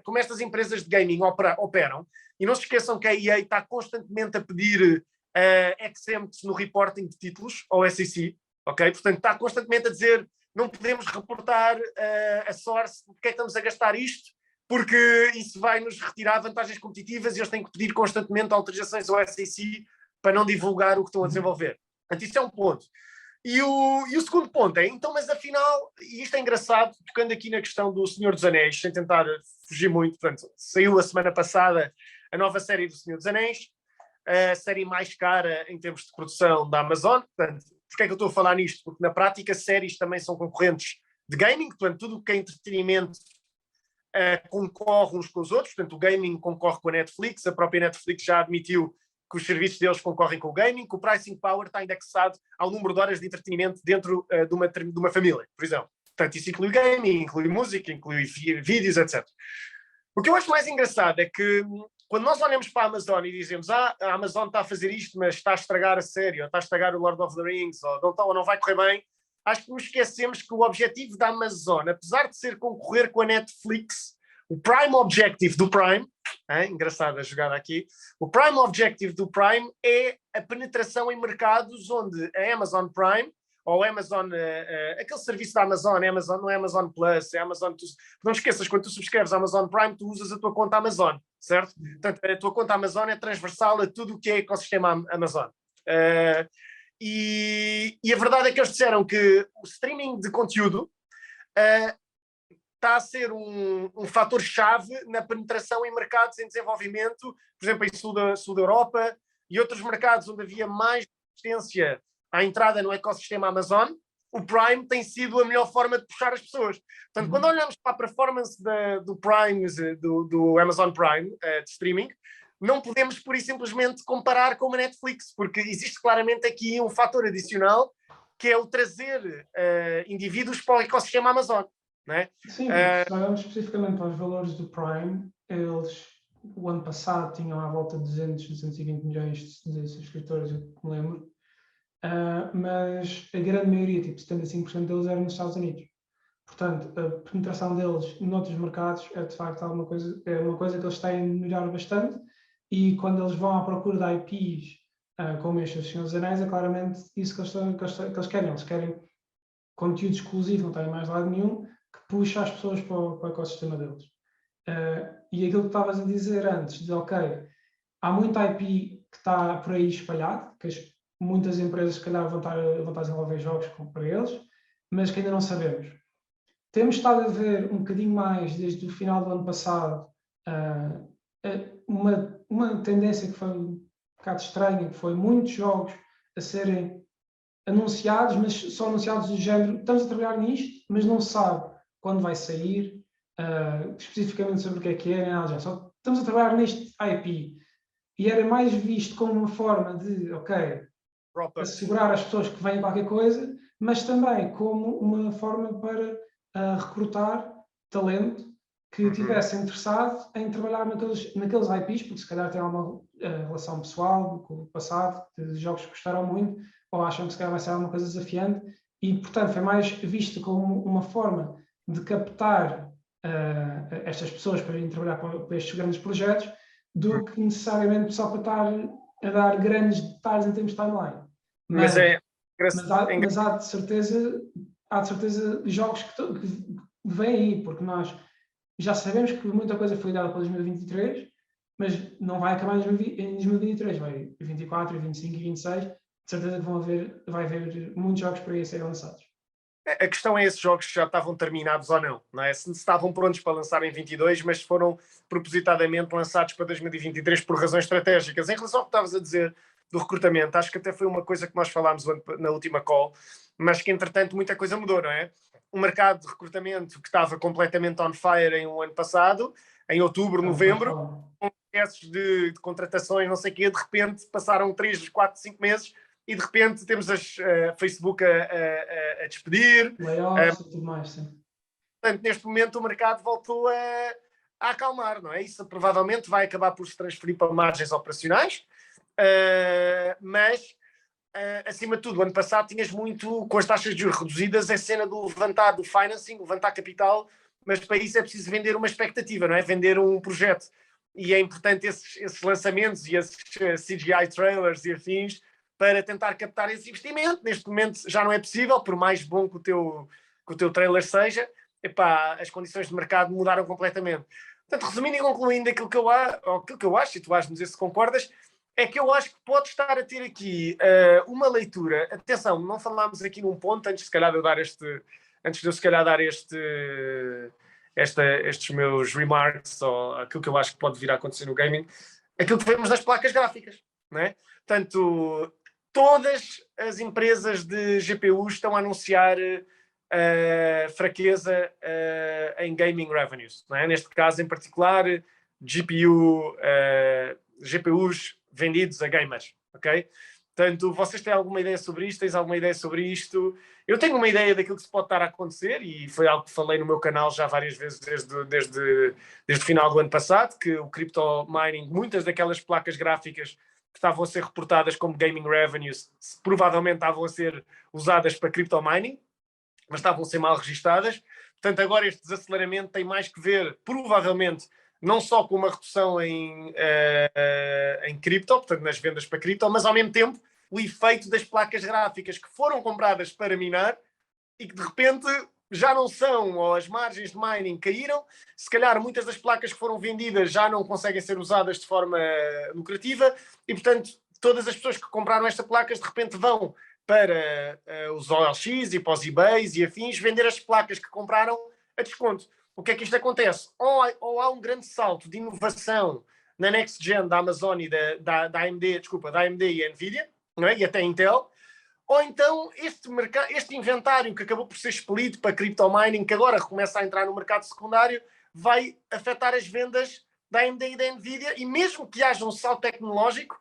como estas empresas de gaming operam, e não se esqueçam que a EA está constantemente a pedir exempts no reporting de títulos, ao SEC, ok? Portanto, está constantemente a dizer não podemos reportar a source de que é que estamos a gastar isto, porque isso vai nos retirar vantagens competitivas e eles têm que pedir constantemente autorizações ao SEC para não divulgar o que estão a desenvolver. Portanto, isso é um ponto. E o segundo ponto é, então, mas afinal, e isto é engraçado, tocando aqui na questão do Senhor dos Anéis, sem tentar fugir muito, portanto, saiu a semana passada a nova série do Senhor dos Anéis, a série mais cara em termos de produção da Amazon. Portanto, porquê é que eu estou a falar nisto? Porque na prática séries também são concorrentes de gaming, portanto tudo o que é entretenimento concorre uns com os outros, portanto o gaming concorre com a Netflix, a própria Netflix já admitiu que os serviços deles concorrem com o gaming, que o pricing power está indexado ao número de horas de entretenimento dentro de uma família, por exemplo. Portanto, isso inclui gaming, inclui música, inclui vídeos, etc. O que eu acho mais engraçado é que quando nós olhamos para a Amazon e dizemos a Amazon está a fazer isto, mas está a estragar a série, ou está a estragar o Lord of the Rings, ou não vai correr bem, acho que nos esquecemos que o objetivo da Amazon, apesar de ser concorrer com a Netflix, o prime objective do Prime, engraçado a jogada aqui, o prime objective do Prime é a penetração em mercados onde a Amazon Prime, ou Amazon, aquele serviço da Amazon, Amazon, não é Amazon Plus, é Amazon. Não esqueças, quando tu subscreves a Amazon Prime, tu usas a tua conta Amazon, certo? Portanto, a tua conta Amazon é transversal a tudo o que é ecossistema Amazon. E a verdade é que eles disseram que o streaming de conteúdo está a ser um fator-chave na penetração em mercados em desenvolvimento, por exemplo, em sul da Europa e outros mercados onde havia mais resistência à entrada no ecossistema Amazon. O Prime tem sido a melhor forma de puxar as pessoas. Portanto, quando olhamos para a performance do Prime, do Amazon Prime, de streaming, não podemos, pura e simplesmente, comparar com a Netflix, porque existe claramente aqui um fator adicional, que é o trazer indivíduos para o ecossistema Amazon. Não é? Sim, se olharmos especificamente para os valores do Prime, eles, o ano passado, tinham à volta de 220 milhões de subscritores, eu me lembro. Mas a grande maioria, tipo 75% deles, eram nos Estados Unidos. Portanto, a penetração deles noutros mercados é de facto uma coisa que eles têm de melhorar bastante, e quando eles vão à procura de IPs como este, Senhor dos Anéis, é claramente isso que eles querem. Eles querem conteúdo exclusivo, não têm mais lado nenhum, que puxa as pessoas para o ecossistema deles. E aquilo que estavas a dizer antes, de ok, há muito IP que está por aí espalhado, que muitas empresas se calhar vão estar a desenvolver jogos para eles, mas que ainda não sabemos. Temos estado a ver um bocadinho mais, desde o final do ano passado, uma tendência que foi um bocado estranha, que foi muitos jogos a serem anunciados, mas só anunciados do género, estamos a trabalhar nisto, mas não se sabe quando vai sair, especificamente sobre o que é, nem nada, só estamos a trabalhar neste IP. E era mais visto como uma forma de, assegurar às pessoas que vêm qualquer coisa, mas também como uma forma para recrutar talento que estivesse interessado em trabalhar naqueles IPs, porque se calhar tem alguma relação pessoal com o passado, de jogos que gostaram muito, ou acham que se calhar vai ser alguma coisa desafiante, e portanto foi mais visto como uma forma de captar estas pessoas para irem trabalhar para estes grandes projetos, do que necessariamente só para estar a dar grandes detalhes em termos de timeline. Mas há de certeza jogos que vêm aí, porque nós já sabemos que muita coisa foi dada para 2023, mas não vai acabar em 2023, vai 24, 25 e 26, de certeza que vai haver muitos jogos para aí a serem lançados. A questão é esses jogos que já estavam terminados ou não, não é? Se estavam prontos para lançar em 22, mas foram propositadamente lançados para 2023 por razões estratégicas. Em relação ao que estavas a dizer do recrutamento, acho que até foi uma coisa que nós falámos na última call, mas que entretanto muita coisa mudou, não é? O mercado de recrutamento que estava completamente on fire em um ano passado, em outubro, novembro, com processos de contratações, não sei o quê, de repente passaram 3, 4, 5 meses e de repente temos as Facebook a despedir. Layoffs e tudo mais, sim. Portanto, neste momento o mercado voltou a acalmar, não é? Isso provavelmente vai acabar por se transferir para margens operacionais, mas acima de tudo, o ano passado tinhas muito, com as taxas de juros reduzidas, a cena do levantar do financing, levantar capital, mas para isso é preciso vender uma expectativa, não é? Vender um projeto. E é importante esses lançamentos e esses CGI trailers e afins para tentar captar esse investimento. Neste momento já não é possível, por mais bom que o teu trailer seja, as condições de mercado mudaram completamente. Portanto, resumindo e concluindo aquilo que eu acho, e tu vais-me dizer se concordas, é que eu acho que pode estar a ter aqui uma leitura. Atenção, não falámos aqui num ponto, antes de eu se calhar dar estes meus remarks, ou aquilo que eu acho que pode vir a acontecer no gaming, aquilo que vemos nas placas gráficas, não é? Portanto, todas as empresas de GPUs estão a anunciar fraqueza em gaming revenues, não é? Neste caso em particular, GPUs vendidos a gamers, ok? Portanto, vocês têm alguma ideia sobre isto? Tens alguma ideia sobre isto? Eu tenho uma ideia daquilo que se pode estar a acontecer, e foi algo que falei no meu canal já várias vezes desde o final do ano passado, que o crypto mining, muitas daquelas placas gráficas que estavam a ser reportadas como gaming revenues, provavelmente estavam a ser usadas para crypto mining, mas estavam a ser mal registadas. Portanto, agora este desaceleramento tem mais que ver, provavelmente, não só com uma redução em cripto, portanto, nas vendas para cripto, mas ao mesmo tempo o efeito das placas gráficas que foram compradas para minar e que de repente já não são, ou as margens de mining caíram, se calhar muitas das placas que foram vendidas já não conseguem ser usadas de forma lucrativa e, portanto, todas as pessoas que compraram estas placas de repente vão para os OLX e para os eBays e afins vender as placas que compraram a desconto. O que é que isto acontece? Ou há um grande salto de inovação na Next Gen da Amazon e da AMD, da AMD e Nvidia, não é? E até Intel, ou então este inventário que acabou por ser expelido para crypto mining, que agora começa a entrar no mercado secundário, vai afetar as vendas da AMD e da Nvidia, e mesmo que haja um salto tecnológico,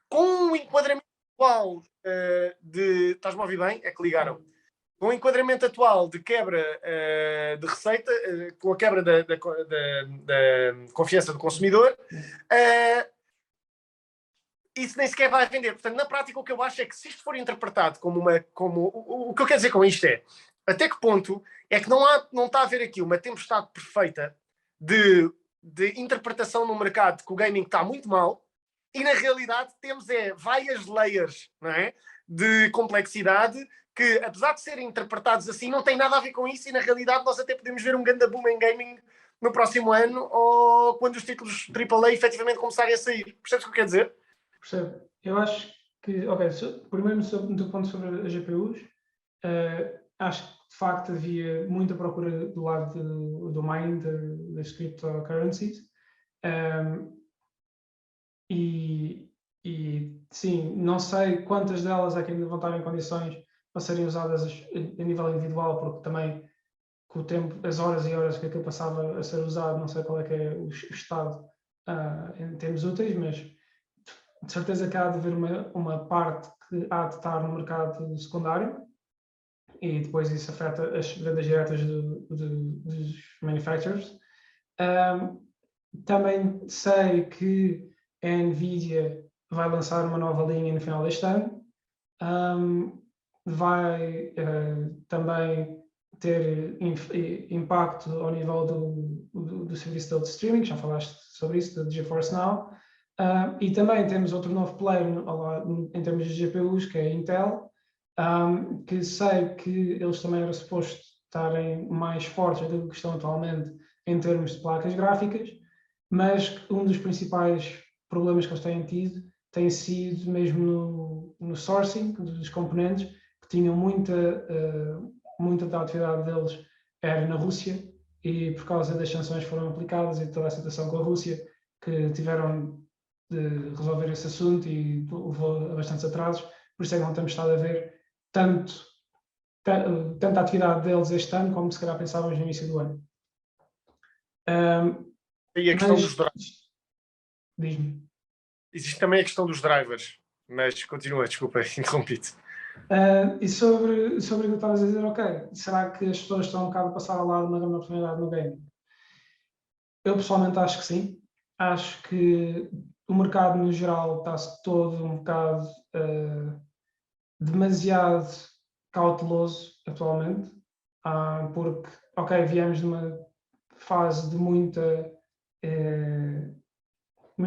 com o enquadramento atual Estás-me a ouvir bem? É que ligaram. Com o enquadramento atual de quebra de receita, com a quebra da confiança do consumidor, isso nem sequer vai vender. Portanto, na prática, o que eu acho é que se isto for interpretado o que eu quero dizer com isto é, até que ponto é que não está a haver aqui uma tempestade perfeita de interpretação no mercado que o gaming está muito mal, e na realidade temos várias layers, não é? De complexidade que, apesar de serem interpretados assim, não tem nada a ver com isso, e na realidade nós até podemos ver um grande boom em gaming no próximo ano, ou quando os títulos AAA efetivamente começarem a sair. Percebes o que eu quero dizer? Percebo. Eu acho primeiro no teu ponto sobre as GPUs, acho que de facto havia muita procura do lado do mining das cryptocurrencies. E sim, não sei quantas delas é que ainda vão estar em condições para serem usadas a nível individual, porque também com o tempo, as horas e horas que aquilo passava a ser usado, não sei qual é que é o estado em termos úteis, mas de certeza que há de haver uma parte que há de estar no mercado secundário e depois isso afeta as vendas diretas dos manufacturers. Também sei que a NVIDIA vai lançar uma nova linha no final deste ano. Vai também ter impacto ao nível do serviço de streaming, já falaste sobre isso, da GeForce Now. E também temos outro novo player em termos de GPUs, que é a Intel, que sei que eles também eram suposto estarem mais fortes do que estão atualmente em termos de placas gráficas, mas um dos principais problemas que eles têm tido tem sido mesmo no sourcing dos componentes, que tinham muita da atividade deles era na Rússia, e por causa das sanções que foram aplicadas e toda a situação com a Rússia, que tiveram de resolver esse assunto e levou a bastantes atrasos, por isso é que não temos estado a ver tanta atividade deles este ano como se calhar pensávamos no início do ano. E a questão dos drivers. Diz-me. Existe também a questão dos drivers, mas continua, desculpa, interrompi-te. E sobre o que estavas a dizer, ok, será que as pessoas estão um bocado a passar ao lado de uma grande oportunidade no game? Eu pessoalmente acho que sim. Acho que o mercado no geral está-se todo um bocado demasiado cauteloso atualmente, porque, ok, viemos de uma fase de muita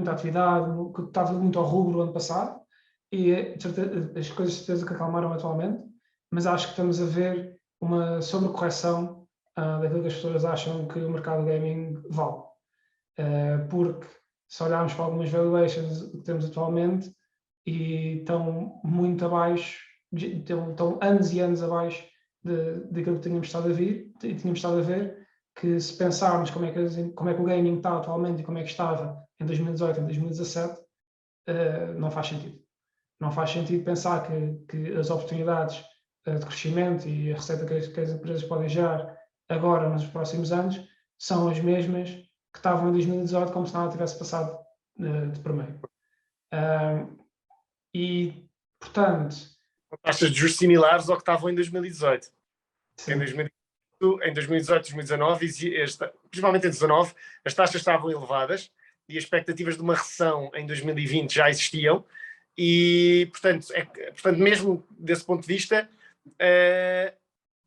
atividade, que estava muito ao rubro ano passado, e as coisas de certeza que acalmaram atualmente, mas acho que estamos a ver uma sobrecorreção daquilo que as pessoas acham que o mercado gaming vale. Porque se olharmos para algumas valuations que temos atualmente, e estão muito abaixo, estão anos e anos abaixo daquilo que tínhamos estado a ver, que se pensarmos como é que o gaming está atualmente e como é que estava em 2018, em 2017, não faz sentido. Não faz sentido pensar que as oportunidades de crescimento e a receita que as empresas podem gerar agora, nos próximos anos, são as mesmas que estavam em 2018, como se nada tivesse passado de primeiro. E, portanto... Taxas de juros similares ao que estavam em 2018. Em 2018, 2019, principalmente em 2019, as taxas estavam elevadas e as expectativas de uma recessão em 2020 já existiam. E, portanto, mesmo desse ponto de vista,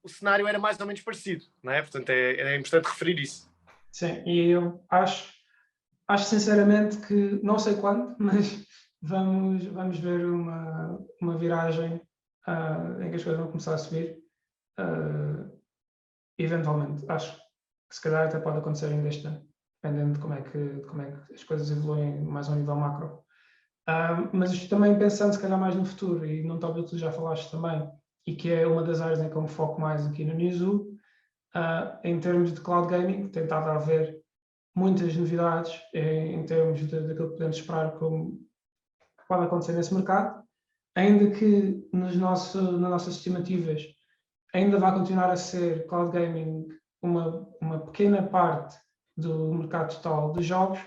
o cenário era mais ou menos parecido, não é? Portanto, é importante referir isso. Sim, e eu acho sinceramente que, não sei quando, mas vamos ver uma viragem em que as coisas vão começar a subir. Eventualmente, acho que se calhar até pode acontecer ainda este ano, dependendo de como é que as coisas evoluem mais ao nível macro. Mas também pensando se calhar mais no futuro, e num tópico que tu já falaste também, e que é uma das áreas em que eu me foco mais aqui no Newzoo, em termos de cloud gaming, tem estado a haver muitas novidades em termos daquilo que podemos esperar como pode acontecer nesse mercado, ainda que nas nossas estimativas ainda vai continuar a ser cloud gaming uma pequena parte do mercado total de jogos,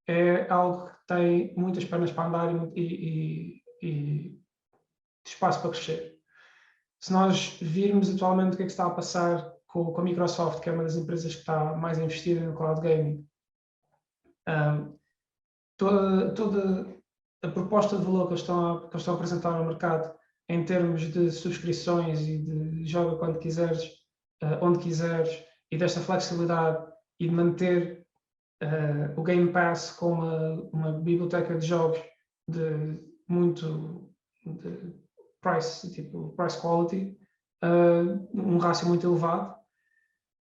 é algo que tem muitas pernas para andar e espaço para crescer. Se nós virmos atualmente o que é que está a passar com a Microsoft, que é uma das empresas que está mais investida no cloud gaming, toda a proposta de valor que eles estão a apresentar ao mercado em termos de subscrições e de joga quando quiseres, onde quiseres, e desta flexibilidade e de manter o Game Pass com uma biblioteca de jogos de muito de price quality, um rácio muito elevado,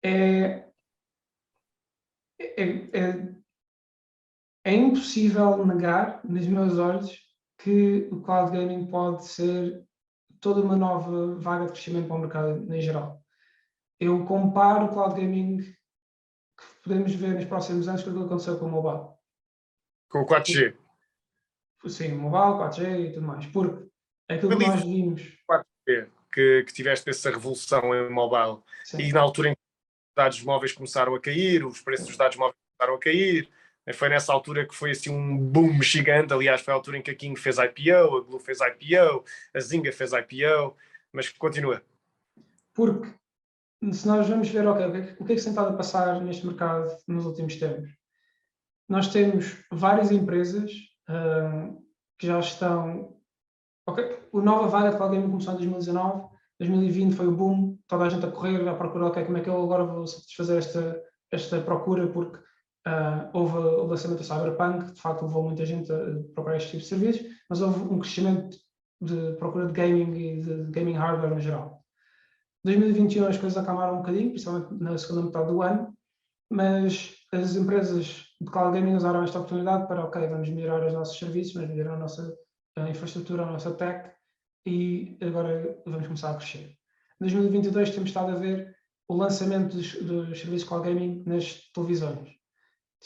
é impossível negar, nos meus olhos, que o cloud gaming pode ser toda uma nova vaga de crescimento para o mercado em geral. Eu comparo o cloud gaming que podemos ver nos próximos anos com aquilo que aconteceu com o mobile. Com o 4G. Sim, o mobile, 4G e tudo mais. Porque aquilo que nós vimos... 4G, que tiveste essa revolução em mobile. Sim. E na altura em que os dados móveis começaram a cair, os preços dos dados móveis começaram a cair, foi nessa altura que foi assim um boom gigante. Aliás, foi a altura em que a King fez IPO, a Glu fez IPO, a Zynga fez IPO, mas continua. Porque se nós vamos ver, ok, o que é que se tem estado a passar neste mercado nos últimos tempos? Nós temos várias empresas que já estão... Ok, o nova vaga de cloud gaming começou em 2019, 2020 foi o boom, toda a gente a correr, a procurar, ok, como é que eu agora vou satisfazer esta procura, porque houve o lançamento do Cyberpunk, de facto levou muita gente a procurar este tipo de serviços, mas houve um crescimento de procura de gaming e de gaming hardware no geral. Em 2021 as coisas acalmaram um bocadinho, principalmente na segunda metade do ano, mas as empresas de cloud gaming usaram esta oportunidade para, ok, vamos melhorar os nossos serviços, vamos melhorar a nossa infraestrutura, a nossa tech, e agora vamos começar a crescer. Em 2022 temos estado a ver o lançamento dos serviços de cloud gaming nas televisões.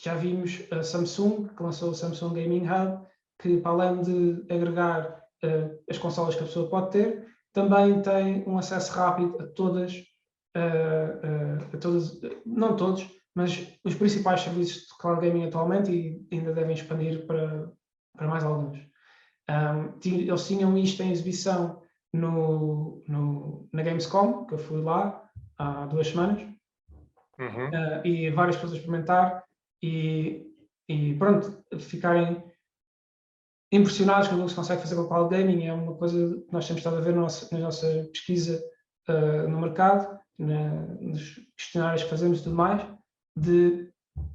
Já vimos a Samsung, que lançou o Samsung Gaming Hub, que para além de agregar as consolas que a pessoa pode ter, também tem um acesso rápido a todas, não todos, mas os principais serviços de cloud gaming atualmente, e ainda devem expandir para mais alguns. Eles tinham isto em exibição na Gamescom, que eu fui lá há 2 semanas, e várias pessoas a experimentar e pronto, ficarem impressionados com o que se consegue fazer com o cloud gaming. É uma coisa que nós temos estado a ver na nossa pesquisa no mercado, nos questionários que fazemos e tudo mais,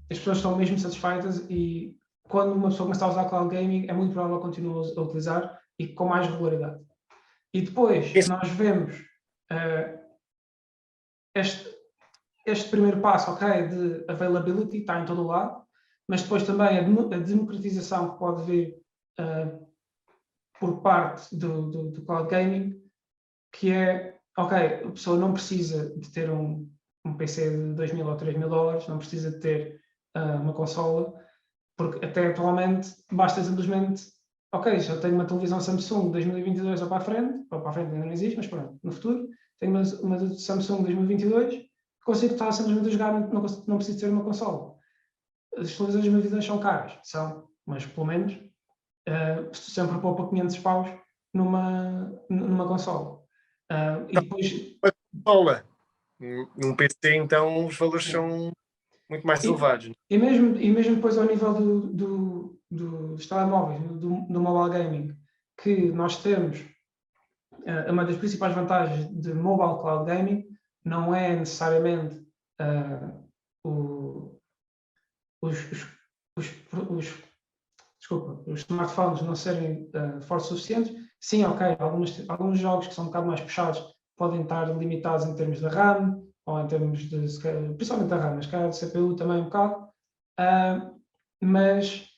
as pessoas estão mesmo satisfeitas, e quando uma pessoa começa a usar cloud gaming é muito provável que continue a utilizar e com mais regularidade. E depois nós vemos este primeiro passo, ok, de availability, está em todo o lado, mas depois também a democratização que pode vir por parte do cloud gaming, que é, ok, a pessoa não precisa de ter um PC de 2.000 ou 3.000 dólares, não precisa de ter uma consola, porque até atualmente basta simplesmente, ok, já tenho uma televisão Samsung 2022 ou para a frente ainda não existe, mas pronto, no futuro, tenho uma Samsung 2022, consigo estar simplesmente a jogar, não preciso ter uma consola. As televisões 2022 são caras, são, mas pelo menos sempre poupa 500 paus numa consola. E depois... Uma consola. Num PC, então, os valores são muito mais elevados. E mesmo depois ao nível dos telemóveis, do mobile gaming, que nós temos, uma das principais vantagens de mobile cloud gaming não é necessariamente os smartphones não serem fortes o suficientes. Sim, ok, alguns jogos que são um bocado mais puxados podem estar limitados em termos de RAM, ou em termos de, principalmente da RAM, mas cara de CPU também um bocado, mas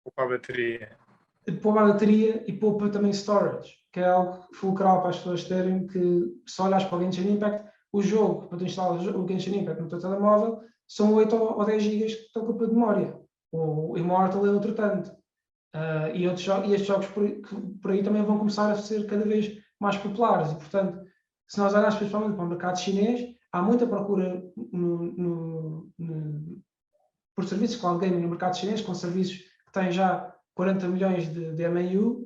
poupa a bateria. Poupa a bateria e poupa também storage, que é algo fulcral para as pessoas terem, que se olhas para o Genshin Impact, o jogo, para tu instalar o Genshin Impact no teu telemóvel, são 8 ou 10 GB que estão com a memória. O Immortal é outro tanto. E estes jogos por aí também vão começar a ser cada vez mais populares. E, portanto, se nós olharmos principalmente para o mercado chinês, há muita procura por serviços de cloud gaming no mercado chinês, com serviços que têm já 40 milhões de MAU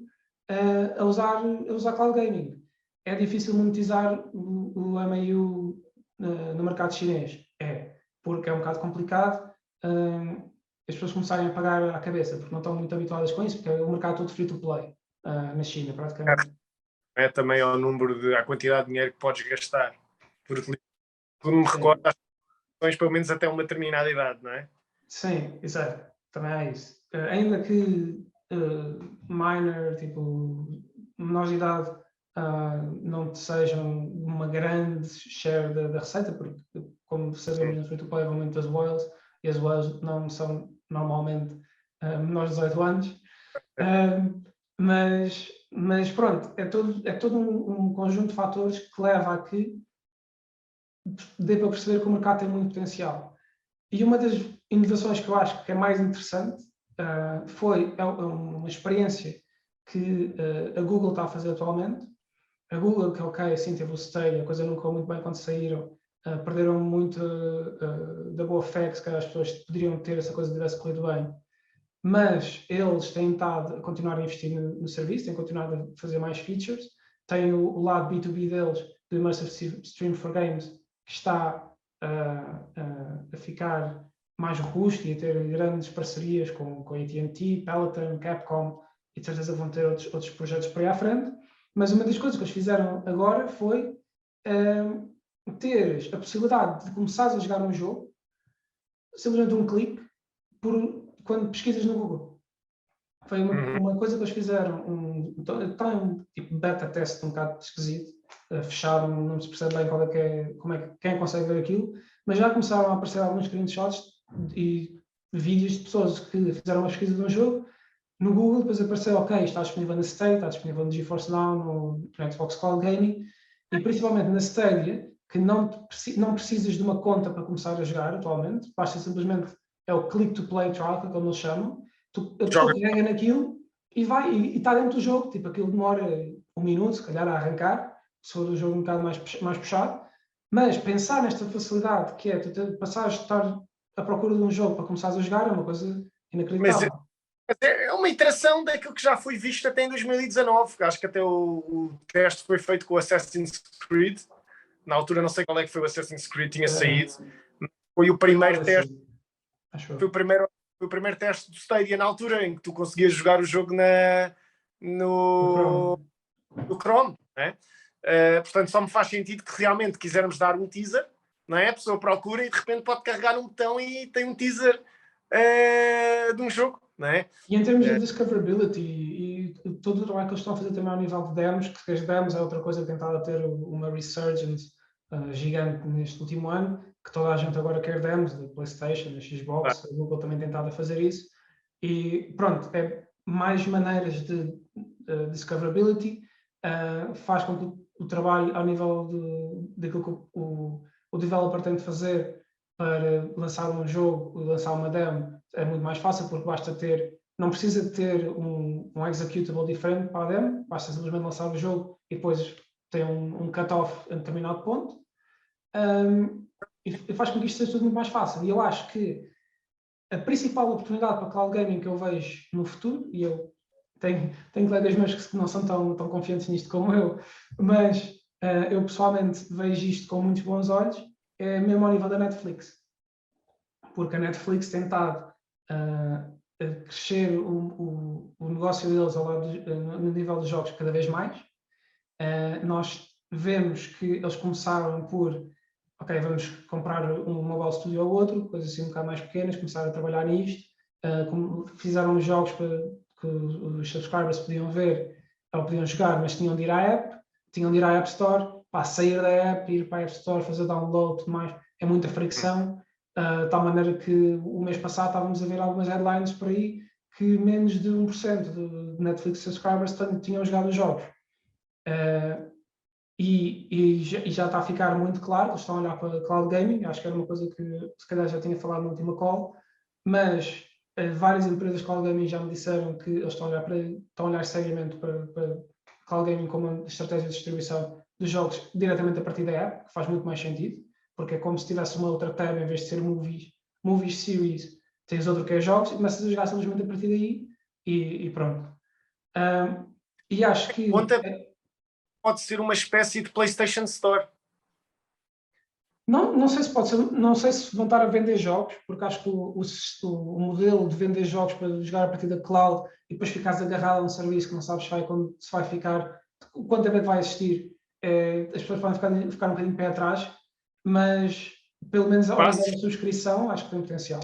a usar cloud gaming. É difícil monetizar o MAU no mercado chinês? É, porque é um bocado complicado. As pessoas começarem a pagar à cabeça, porque não estão muito habituadas com isso, porque é o mercado todo free-to-play na China, praticamente. É também ao número à quantidade de dinheiro que podes gastar. Porque, como me recordo, as ações pelo menos até uma determinada idade, não é? Sim, exato. Também é isso. Ainda que minor, tipo, menores de idade, não sejam uma grande share da receita, porque, como sabemos, no free-to-play vão muito as whales, e as whales não são normalmente menores de 18 anos. Mas pronto, é todo um conjunto de fatores que leva a que dê para perceber que o mercado tem muito potencial. E uma das inovações que eu acho que é mais interessante é uma experiência que a Google está a fazer atualmente. A Google, que ok, assim teve o Stadia, a coisa não correu muito bem quando saíram, perderam muito da boa fé que se calhar as pessoas poderiam ter se a coisa tivesse corrido bem. Mas eles têm estado a continuar a investir no serviço, têm continuado a fazer mais features. Tem o lado B2B deles, do Immersive Stream for Games, que está a ficar mais robusto e a ter grandes parcerias com a AT&T, Peloton, Capcom, e de certeza vão ter outros projetos por aí à frente. Mas uma das coisas que eles fizeram agora foi ter a possibilidade de começares a jogar um jogo simplesmente um clique quando pesquisas no Google. Foi uma coisa que eles fizeram, está um tipo beta teste um bocado esquisito, fechado, não se percebe bem quem consegue ver aquilo, mas já começaram a aparecer alguns screenshots e vídeos de pessoas que fizeram uma pesquisa de um jogo no Google, depois apareceu, ok, está disponível na Stadia, está disponível no GeForce Now, no Xbox Cloud Gaming, e principalmente na Stadia, que não precisas de uma conta para começar a jogar atualmente, basta simplesmente, é o click to play trial, como eles chamam, a pessoa carrega naquilo e está dentro do jogo, tipo, aquilo demora 1 minuto, se calhar, a arrancar, se for o jogo um bocado mais puxado, mas pensar nesta facilidade que é tu passares de estar à procura de um jogo para começares a jogar é uma coisa inacreditável. Mas é uma iteração daquilo que já foi visto até em 2019. Acho que até o teste foi feito com o Assassin's Creed. Na altura não sei qual é que foi o Assassin's Creed, tinha saído. Foi o primeiro teste. Foi o primeiro teste do Stadia na altura, em que tu conseguias jogar o jogo no Chrome. Né? Portanto, só me faz sentido que realmente quisermos dar um teaser, não é? A pessoa procura e de repente pode carregar um botão e tem um teaser de um jogo. Não é? E em termos de discoverability e todo o trabalho que eles estão a fazer também ao nível de demos, que as demos é outra coisa que tem estado a ter uma resurgence gigante neste último ano, que toda a gente agora quer demos da PlayStation, da Xbox, a Google também tem estado a fazer isso. E pronto, é mais maneiras de discoverability, faz com que o trabalho ao nível daquilo que o developer tem de fazer para lançar um jogo, lançar uma demo, é muito mais fácil porque não precisa de ter um executable diferente para a demo, basta simplesmente lançar o jogo e depois tem um cut-off em determinado ponto. E faz com que isto seja tudo muito mais fácil. E eu acho que a principal oportunidade para cloud gaming que eu vejo no futuro, e eu tenho colegas meus que não são tão confiantes nisto como eu, mas eu pessoalmente vejo isto com muitos bons olhos, é mesmo ao nível da Netflix. Porque a Netflix tem estado a crescer o negócio deles no nível dos jogos cada vez mais. Nós vemos que eles começaram por, ok, vamos comprar um mobile studio ou outro, coisas assim um bocado mais pequenas, começaram a trabalhar nisto, fizeram os jogos que os subscribers podiam ver ou podiam jogar, mas tinham de ir à app, tinham de ir à App Store, sair da app, ir para a App Store, fazer download, tudo mais, é muita fricção. De tal maneira que o mês passado estávamos a ver algumas headlines por aí que menos de 1% de Netflix subscribers tinham jogado os jogos. E já está a ficar muito claro, eles estão a olhar para cloud gaming, acho que era uma coisa que se calhar já tinha falado na última call, mas várias empresas de cloud gaming já me disseram que eles estão a olhar seriamente para cloud gaming como uma estratégia de distribuição dos jogos diretamente a partir da app, que faz muito mais sentido, porque é como se tivesse uma outra tab, em vez de ser movies series, tens outro que é jogos, e começas a jogar simplesmente a partir daí e pronto. E acho que pode ser uma espécie de PlayStation Store. Não sei se pode ser, não sei se vão estar a vender jogos, porque acho que o modelo de vender jogos para jogar a partir da cloud e depois ficares agarrado a um serviço que não sabes se vai ficar, quanto tempo é que vai existir, as pessoas podem ficar um bocadinho pé atrás, mas pelo menos ao nível de subscrição acho que tem potencial.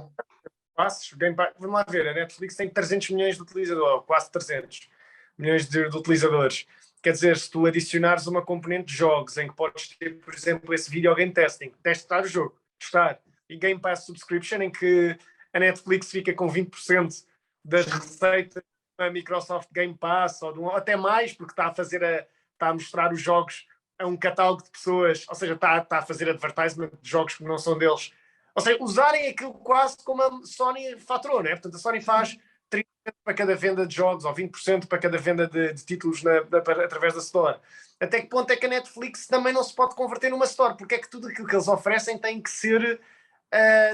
Vamos lá ver, a Netflix tem 300 milhões de utilizadores, quase 300 milhões de utilizadores. Quer dizer, se tu adicionares uma componente de jogos em que podes ter, por exemplo, esse video game testing, testar o jogo, testar, e Game Pass Subscription, em que a Netflix fica com 20% das receitas a Microsoft Game Pass, ou até mais, porque está a mostrar os jogos a um catálogo de pessoas, ou seja, está a fazer advertisement de jogos que não são deles. Ou seja, usarem aquilo quase como a Sony faturou, né? Portanto, a Sony faz 30% para cada venda de jogos, ou 20% para cada venda de títulos através da Store. Até que ponto é que a Netflix também não se pode converter numa Store? Porque é que tudo aquilo que eles oferecem tem que ser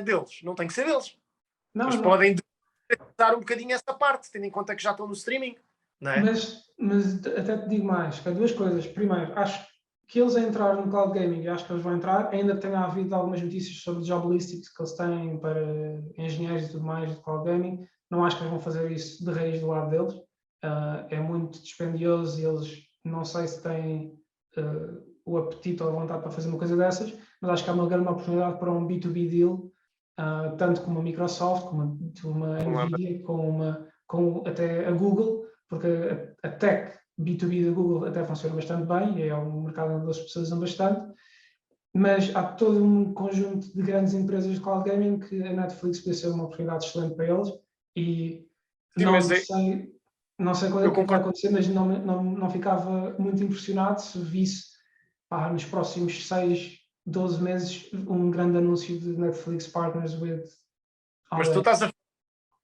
deles? Não tem que ser deles. Não, Eles não. podem dar um bocadinho essa parte, tendo em conta que já estão no streaming, não é? Mas até te digo mais, que há duas coisas. Primeiro, acho que eles a entrar no cloud gaming, e acho que eles vão entrar, ainda que tenha havido algumas notícias sobre job listings que eles têm para engenheiros e tudo mais de cloud gaming, não acho que eles vão fazer isso de raiz do lado deles. É muito dispendioso e eles não sei se têm o apetite ou a vontade para fazer uma coisa dessas, mas acho que há uma grande oportunidade para um B2B deal, tanto com uma Microsoft, como uma Nvidia, com até a Google, porque a tech B2B da Google até funciona bastante bem, e é um mercado onde eles se especializam bastante, mas há todo um conjunto de grandes empresas de cloud gaming que a Netflix podia ser uma oportunidade excelente para eles, e Sim, não sei qual é eu que vai concordo. acontecer, mas não ficava muito impressionado se visse nos próximos 6, 12 meses um grande anúncio de Netflix Partners with Mas tu estás a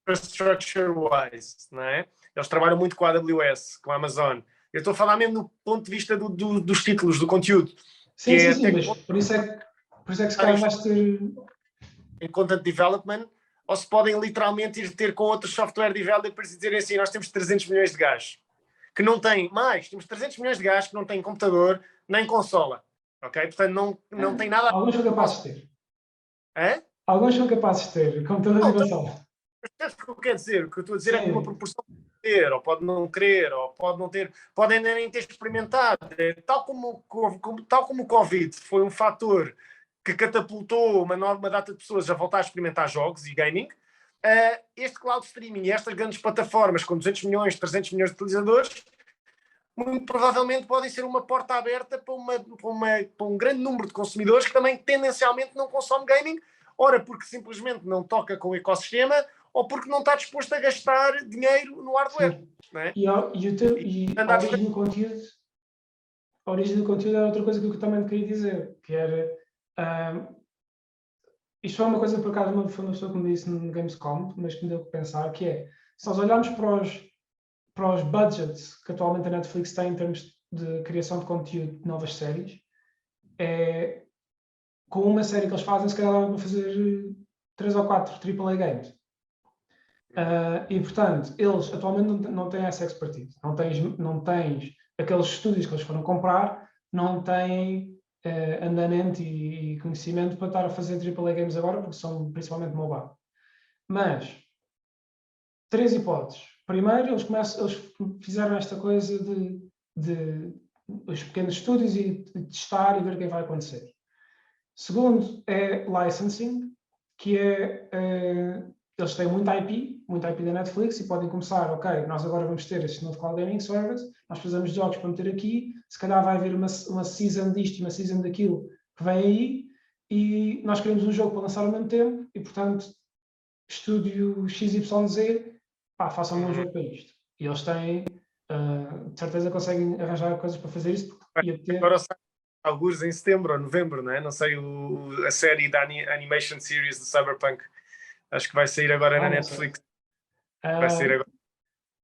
infrastructure-wise, não é? Eles trabalham muito com a AWS, com a Amazon. Eu estou a falar mesmo do ponto de vista dos títulos, do conteúdo. Sim, mas por isso é que se calhar vais ter... Em content development, ou se podem literalmente ir ter com outros software developers e dizerem assim, nós temos 300 milhões de gajos que não têm, temos 300 milhões de gajos que não têm computador nem consola, ok? Portanto, não tem nada... Alguns são capazes de ter. Hã? Alguns são capazes de ter computadores e consola. Mas o que eu quero dizer? O que eu estou a dizer é que uma Sim. proporção pode ter, ou pode não querer, ou pode não ter, podem nem ter experimentado. Tal como o Covid foi um fator que catapultou uma data de pessoas a voltar a experimentar jogos e gaming, este cloud streaming e estas grandes plataformas com 200 milhões, 300 milhões de utilizadores, muito provavelmente podem ser uma porta aberta para um grande número de consumidores que também tendencialmente não consome gaming, ora porque simplesmente não toca com o ecossistema, ou porque não está disposto a gastar dinheiro no hardware. Não é? E a origem do conteúdo é outra coisa que eu também queria dizer, que era... isto foi uma coisa, por acaso, foi uma pessoa que me disse no Gamescom, mas que me deu que pensar, que é, se nós olharmos para os budgets que atualmente a Netflix tem em termos de criação de conteúdo de novas séries, com uma série que eles fazem, se calhar dá para fazer 3 ou 4 AAA games. E, portanto, eles atualmente não têm essa expertise. Não tens aqueles estúdios que eles foram comprar, não têm andamento e conhecimento para estar a fazer AAA games agora, porque são principalmente mobile. Mas, 3 hipóteses. Primeiro, eles fizeram esta coisa de os pequenos estúdios e de testar e ver o que vai acontecer. Segundo é licensing, que é eles têm muito IP da Netflix e podem começar, ok, nós agora vamos ter este novo Cloud Gaming Service, nós precisamos de jogos para meter aqui, se calhar vai haver uma season disto e uma season daquilo que vem aí, e nós queremos um jogo para lançar ao mesmo tempo, e portanto, estúdio XYZ, façam um jogo para isto. E eles têm, de certeza conseguem arranjar coisas para fazer isso, porque ia ter... Agora sai alguns em setembro ou novembro, não é? Não sei, a série da Animation Series do Cyberpunk. Acho que vai sair agora na Netflix. Vai sair agora.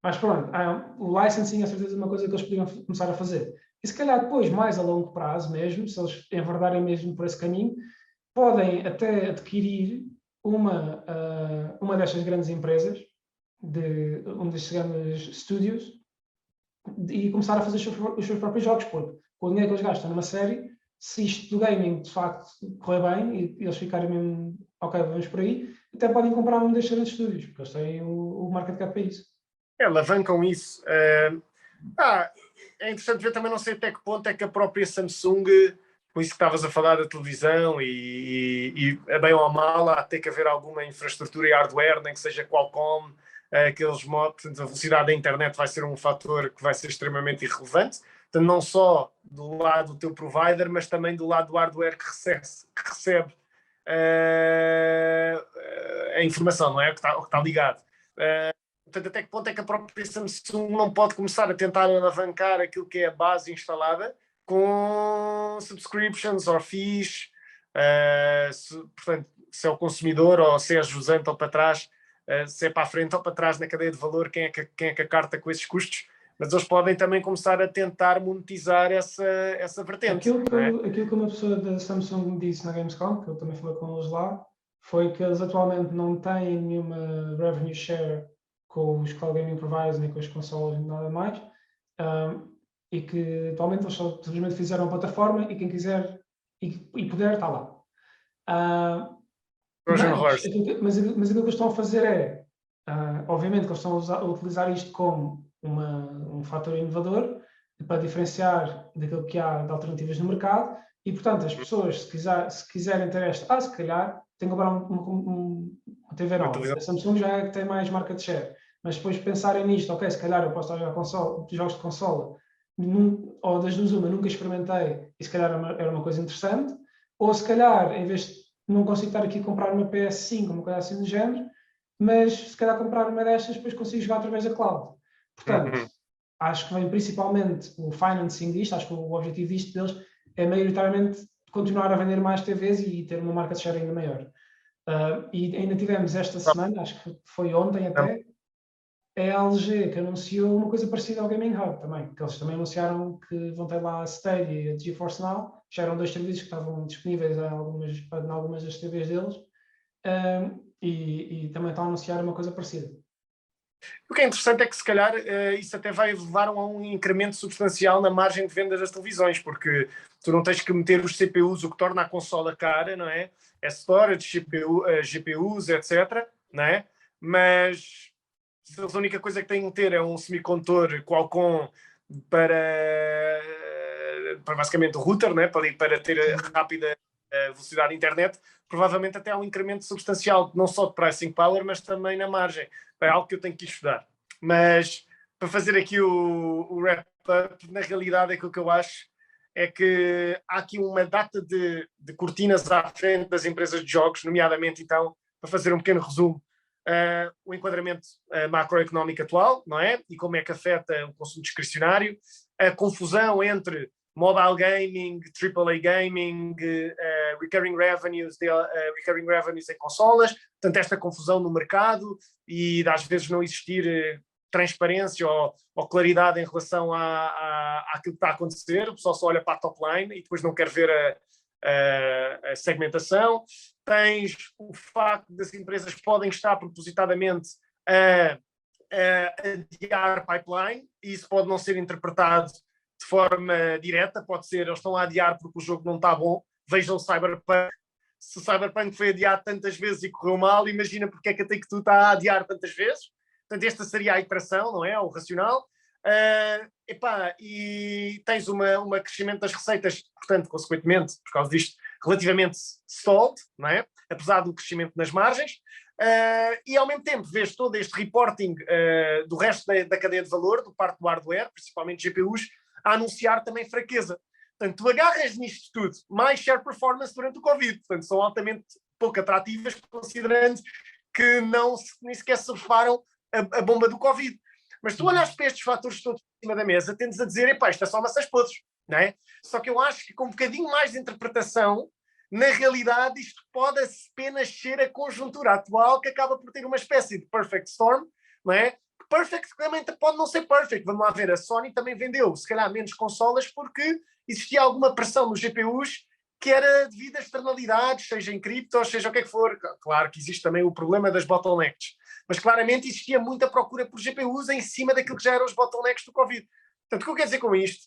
Mas pronto, o licensing é certeza uma coisa que eles podiam começar a fazer. E se calhar depois, mais a longo prazo mesmo, se eles enverdarem mesmo por esse caminho, podem até adquirir uma destas grandes empresas, um destes grandes estúdios, e começar a fazer os seus próprios jogos, porque com o dinheiro que eles gastam numa série, se isto do gaming de facto correr bem e eles ficarem mesmo, ok, vamos por aí, até podem comprar um destes grandes estúdios, porque eles têm o market cap para isso. Alavancam isso. É interessante ver também, não sei até que ponto é que a própria Samsung, com isso que estavas a falar da televisão e bem ou mal, há ter que haver alguma infraestrutura e hardware, nem que seja Qualcomm, aqueles modos, portanto, a velocidade da internet vai ser um fator que vai ser extremamente irrelevante, portanto, não só do lado do teu provider, mas também do lado do hardware que recebe a informação, não é? O que está ligado. Portanto, até que ponto é que a própria Samsung não pode começar a tentar alavancar aquilo que é a base instalada com subscriptions ou fees, portanto, se é o consumidor ou se é jusante ou para trás, se é para a frente ou para trás na cadeia de valor, quem é que acarta com esses custos, mas eles podem também começar a tentar monetizar essa vertente. Aquilo que uma pessoa da Samsung me disse na Gamescom, que eu também falei com eles lá, foi que eles atualmente não têm nenhuma revenue share com os cloud gaming providers, nem com as consoles, nem nada mais, e que atualmente eles só simplesmente fizeram a plataforma e quem quiser e puder está lá. Mas aquilo que eles estão a fazer é, obviamente que eles estão a utilizar isto como um fator inovador para diferenciar daquilo que há de alternativas no mercado e, portanto, as pessoas, se quiserem ter esta, se calhar, tem que comprar uma TV nova. A Samsung já é que tem mais market share, mas depois pensarem nisto, ok, se calhar eu posso jogar jogos de consola, ou das duas uma, nunca experimentei e se calhar era uma coisa interessante, ou se calhar, em vez de não consigo estar aqui a comprar uma PS5, uma coisa assim do género, mas se calhar comprar uma destas, depois consigo jogar através da cloud. Portanto, acho que vem principalmente o financing disto, acho que o objetivo disto deles é maioritariamente continuar a vender mais TVs e ter uma market share ainda maior. E ainda tivemos esta semana, acho que foi ontem até, é a LG que anunciou uma coisa parecida ao Gaming Hub também, que eles também anunciaram que vão ter lá a Stadia e a GeForce Now, já eram 2 serviços que estavam disponíveis em algumas das TVs deles, e também estão a anunciar uma coisa parecida. O que é interessante é que se calhar isso até vai levar a um incremento substancial na margem de vendas das televisões, porque tu não tens que meter os CPUs, o que torna a consola cara, não é? É storage, GPUs, etc. Não é? Mas se a única coisa que têm que ter é um semicondutor Qualcomm para basicamente o router, né? para ter rápida velocidade de internet, provavelmente até há um incremento substancial, não só de pricing power, mas também na margem. É algo que eu tenho que estudar. Mas, para fazer aqui o wrap-up, na realidade aquilo que eu acho é que há aqui uma data de cortinas à frente das empresas de jogos, nomeadamente, então, para fazer um pequeno resumo, o enquadramento macroeconómico atual, não é? E como é que afeta o consumo discricionário, a confusão entre mobile gaming, AAA gaming, recurring revenues em consolas, portanto esta confusão no mercado e às vezes não existir transparência ou claridade em relação àquilo que está a acontecer, o pessoal só olha para a top line e depois não quer ver a segmentação. Tens o facto das empresas podem estar propositadamente a adiar pipeline e isso pode não ser interpretado de forma direta, pode ser, eles estão a adiar porque o jogo não está bom, vejam o Cyberpunk, se o Cyberpunk foi adiado tantas vezes e correu mal, imagina porque é que a Take-Two está a adiar tantas vezes, portanto esta seria a iteração, não é? O racional. E tens um crescimento das receitas, portanto, consequentemente, por causa disto, relativamente stalled, não é? Apesar do crescimento nas margens, e ao mesmo tempo vês todo este reporting do resto da cadeia de valor, do parte do hardware, principalmente GPUs, a anunciar também fraqueza. Portanto, tu agarras nisto tudo, mais share performance durante o Covid, portanto, são altamente pouco atrativas, considerando que nem sequer surfaram a bomba do Covid. Mas tu olhas para estes fatores todos em cima da mesa, tendes a dizer, epá, isto é só maçãs podres, não é? Só que eu acho que com um bocadinho mais de interpretação, na realidade isto pode apenas ser a conjuntura atual que acaba por ter uma espécie de perfect storm, não é? Perfect também pode não ser perfect, vamos lá ver, a Sony também vendeu se calhar menos consolas porque existia alguma pressão nos GPUs que era devido a externalidades, seja em criptos, seja o que é que for. Claro que existe também o problema das bottlenecks, mas claramente existia muita procura por GPUs em cima daquilo que já eram os bottlenecks do Covid. Portanto, o que eu quero dizer com isto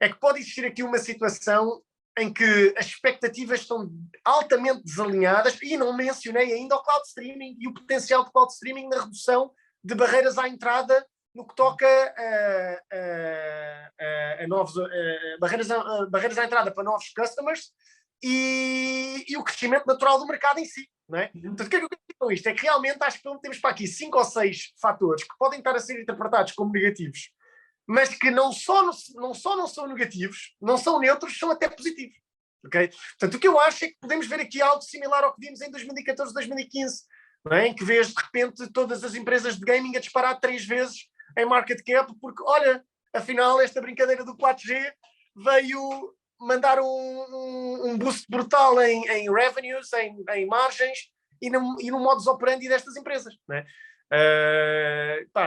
é que pode existir aqui uma situação em que as expectativas estão altamente desalinhadas e não mencionei ainda o cloud streaming e o potencial de cloud streaming na redução de barreiras à entrada no que toca a novos barreiras à entrada para novos customers e o crescimento natural do mercado em si, não é? Portanto, o que é que eu quero dizer com isto? É que realmente acho que temos para aqui 5 ou 6 fatores que podem estar a ser interpretados como negativos, mas que não só não são negativos, não são neutros, são até positivos. Okay? Portanto, o que eu acho é que podemos ver aqui algo similar ao que vimos em 2014, 2015, não é? Em que vês, de repente, todas as empresas de gaming a disparar 3 vezes em market cap, porque, olha, afinal, esta brincadeira do 4G veio mandar um boost brutal em revenues, em margens e no modus operandi destas empresas, não é?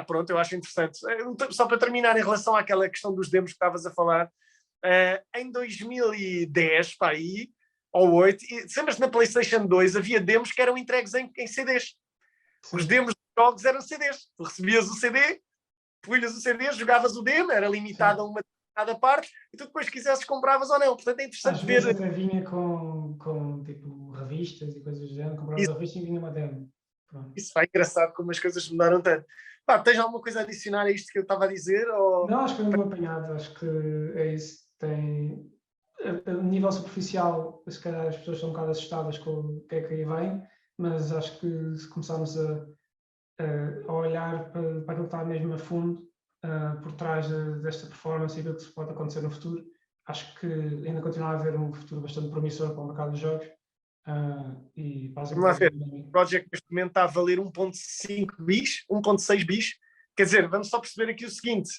Pronto, eu acho interessante. Só para terminar, em relação àquela questão dos demos que estavas a falar, em 2010, aí, ou 8, lembras-te na PlayStation 2 havia demos que eram entregues em CDs. Os demos dos jogos eram CDs. Tu recebias o CD, punhas o CD, jogavas o demo, era limitado a uma determinada parte, e tu depois quisesses compravas ou não. Portanto, é interessante ver. Às vezes até vinha com tipo revistas e coisas do género, compravas a revista e vinha uma demo. Pronto. Isso é engraçado como as coisas mudaram tanto. Tens alguma coisa a adicionar a isto que eu estava a dizer? Ou... Não, acho que foi um apanhado, acho que é isso. Tem, a nível superficial, se calhar as pessoas estão um bocado assustadas com o que é que aí vem, mas acho que se começarmos a olhar para aquilo que está mesmo a fundo, por trás desta performance e aquilo que se pode acontecer no futuro, acho que ainda continua a haver um futuro bastante promissor para o mercado dos jogos. E Vamos lá ver. O Project neste momento está a valer 1.5 bis, 1.6 bis. Quer dizer, vamos só perceber aqui o seguinte: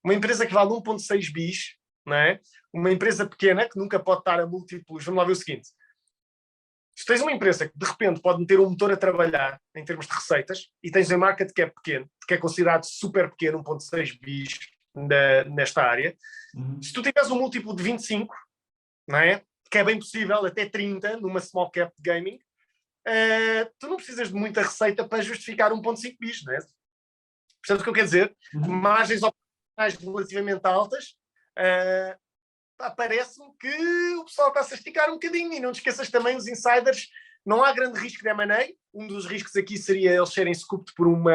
uma empresa que vale 1.6 bis, não é? Uma empresa pequena que nunca pode estar a múltiplos. Vamos lá ver o seguinte: se tens uma empresa que de repente pode meter um motor a trabalhar em termos de receitas e tens um market cap pequeno, que é considerado super pequeno, 1.6 bis nesta área, se tu tiveres um múltiplo de 25, não é? Que é bem possível, até 30, numa small cap de gaming, tu não precisas de muita receita para justificar 1.5 bis, não é? Portanto, o que eu quero dizer, margens operacionais relativamente altas, parece-me que o pessoal está-se a esticar um bocadinho, e não te esqueças também os insiders, não há grande risco de M&A, um dos riscos aqui seria eles serem scooped por uma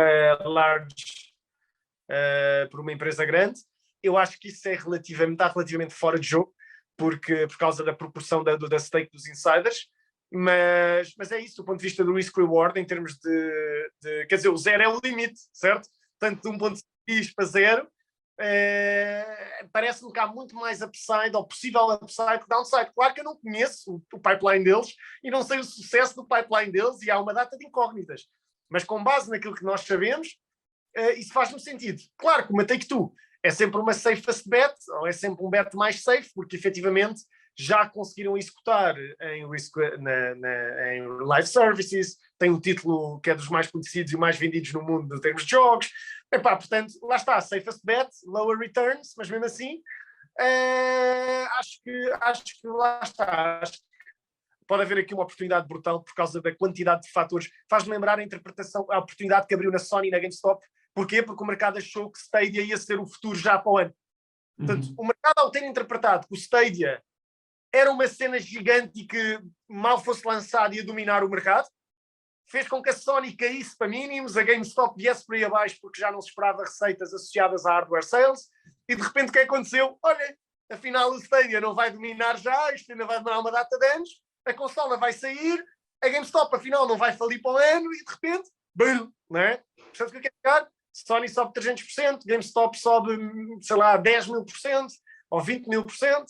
por uma empresa grande. Eu acho que isso está relativamente fora de jogo, por causa da proporção da stake dos insiders, mas é isso, do ponto de vista do risk-reward, em termos de quer dizer, o zero é o limite, certo? Portanto, de 1.6 para 0, parece-me que há muito mais upside, ou possível upside, que downside. Claro que eu não conheço o pipeline deles, e não sei o sucesso do pipeline deles, e há uma data de incógnitas. Mas com base naquilo que nós sabemos, isso faz-me sentido. Claro que uma Take-Two é sempre uma safest bet, ou é sempre um bet mais safe, porque efetivamente já conseguiram executar em live services, tem um título que é dos mais conhecidos e mais vendidos no mundo em termos de jogos. Portanto, lá está, safest bet, lower returns, mas mesmo assim, acho que lá está. Acho que pode haver aqui uma oportunidade brutal por causa da quantidade de fatores. Faz-me lembrar a oportunidade que abriu na Sony e na GameStop. Porquê? Porque o mercado achou que Stadia ia ser o futuro já para o ano. Portanto, o mercado, ao ter interpretado que o Stadia era uma cena gigante e que mal fosse lançado ia dominar o mercado, fez com que a Sony caísse para mínimos, a GameStop viesse por aí abaixo porque já não se esperava receitas associadas a hardware sales, e de repente o que aconteceu? Olha, afinal o Stadia não vai dominar já, isto ainda vai demorar uma data de anos, a consola vai sair, a GameStop afinal não vai falir para o ano, e de repente, boom, não é? Portanto, o que eu quero ficar? Sony sobe 300%, GameStop sobe, sei lá, 10.000% ou 20.000%,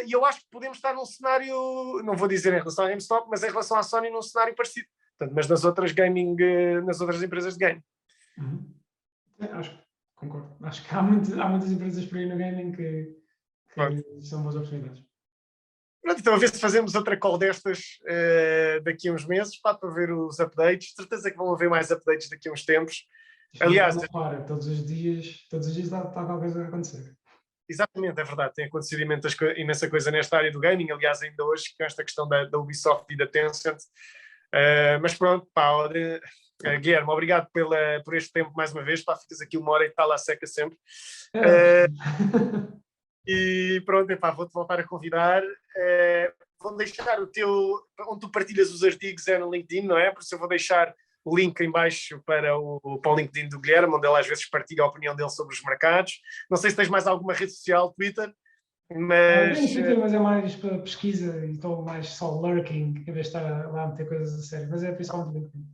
e eu acho que podemos estar num cenário, não vou dizer em relação à GameStop, mas em relação à Sony num cenário parecido. Portanto, mas nas outras empresas de game. Acho que concordo. Acho que há muitas empresas por aí no gaming que são boas oportunidades. Pronto, então a ver se fazemos outra call destas daqui a uns meses, para ver os updates. Certeza que vão haver mais updates daqui a uns tempos. Aliás, não para, todos os dias está qualquer coisa a acontecer. Exatamente, é verdade. Tem acontecido imensa coisa nesta área do gaming. Aliás, ainda hoje, com esta questão da Ubisoft e da Tencent. Mas pronto, Guilherme, obrigado por este tempo mais uma vez. Ficas aqui 1 hora e tal à seca sempre. E pronto, vou-te voltar a convidar. Vou deixar onde tu partilhas os artigos no LinkedIn, não é? Por isso eu vou deixar o link em baixo para o LinkedIn do Guilherme, onde ele às vezes partilha a opinião dele sobre os mercados. Não sei se tens mais alguma rede social, Twitter, mas... Tenho Twitter, mas é mais para pesquisa e estou mais só lurking, em vez de estar lá a meter coisas a sério. Mas é principalmente LinkedIn.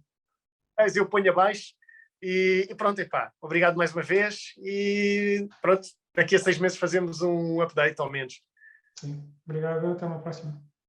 Mas eu ponho abaixo e pronto, obrigado mais uma vez e pronto, daqui a 6 meses fazemos um update ao menos. Sim, obrigado, até uma próxima.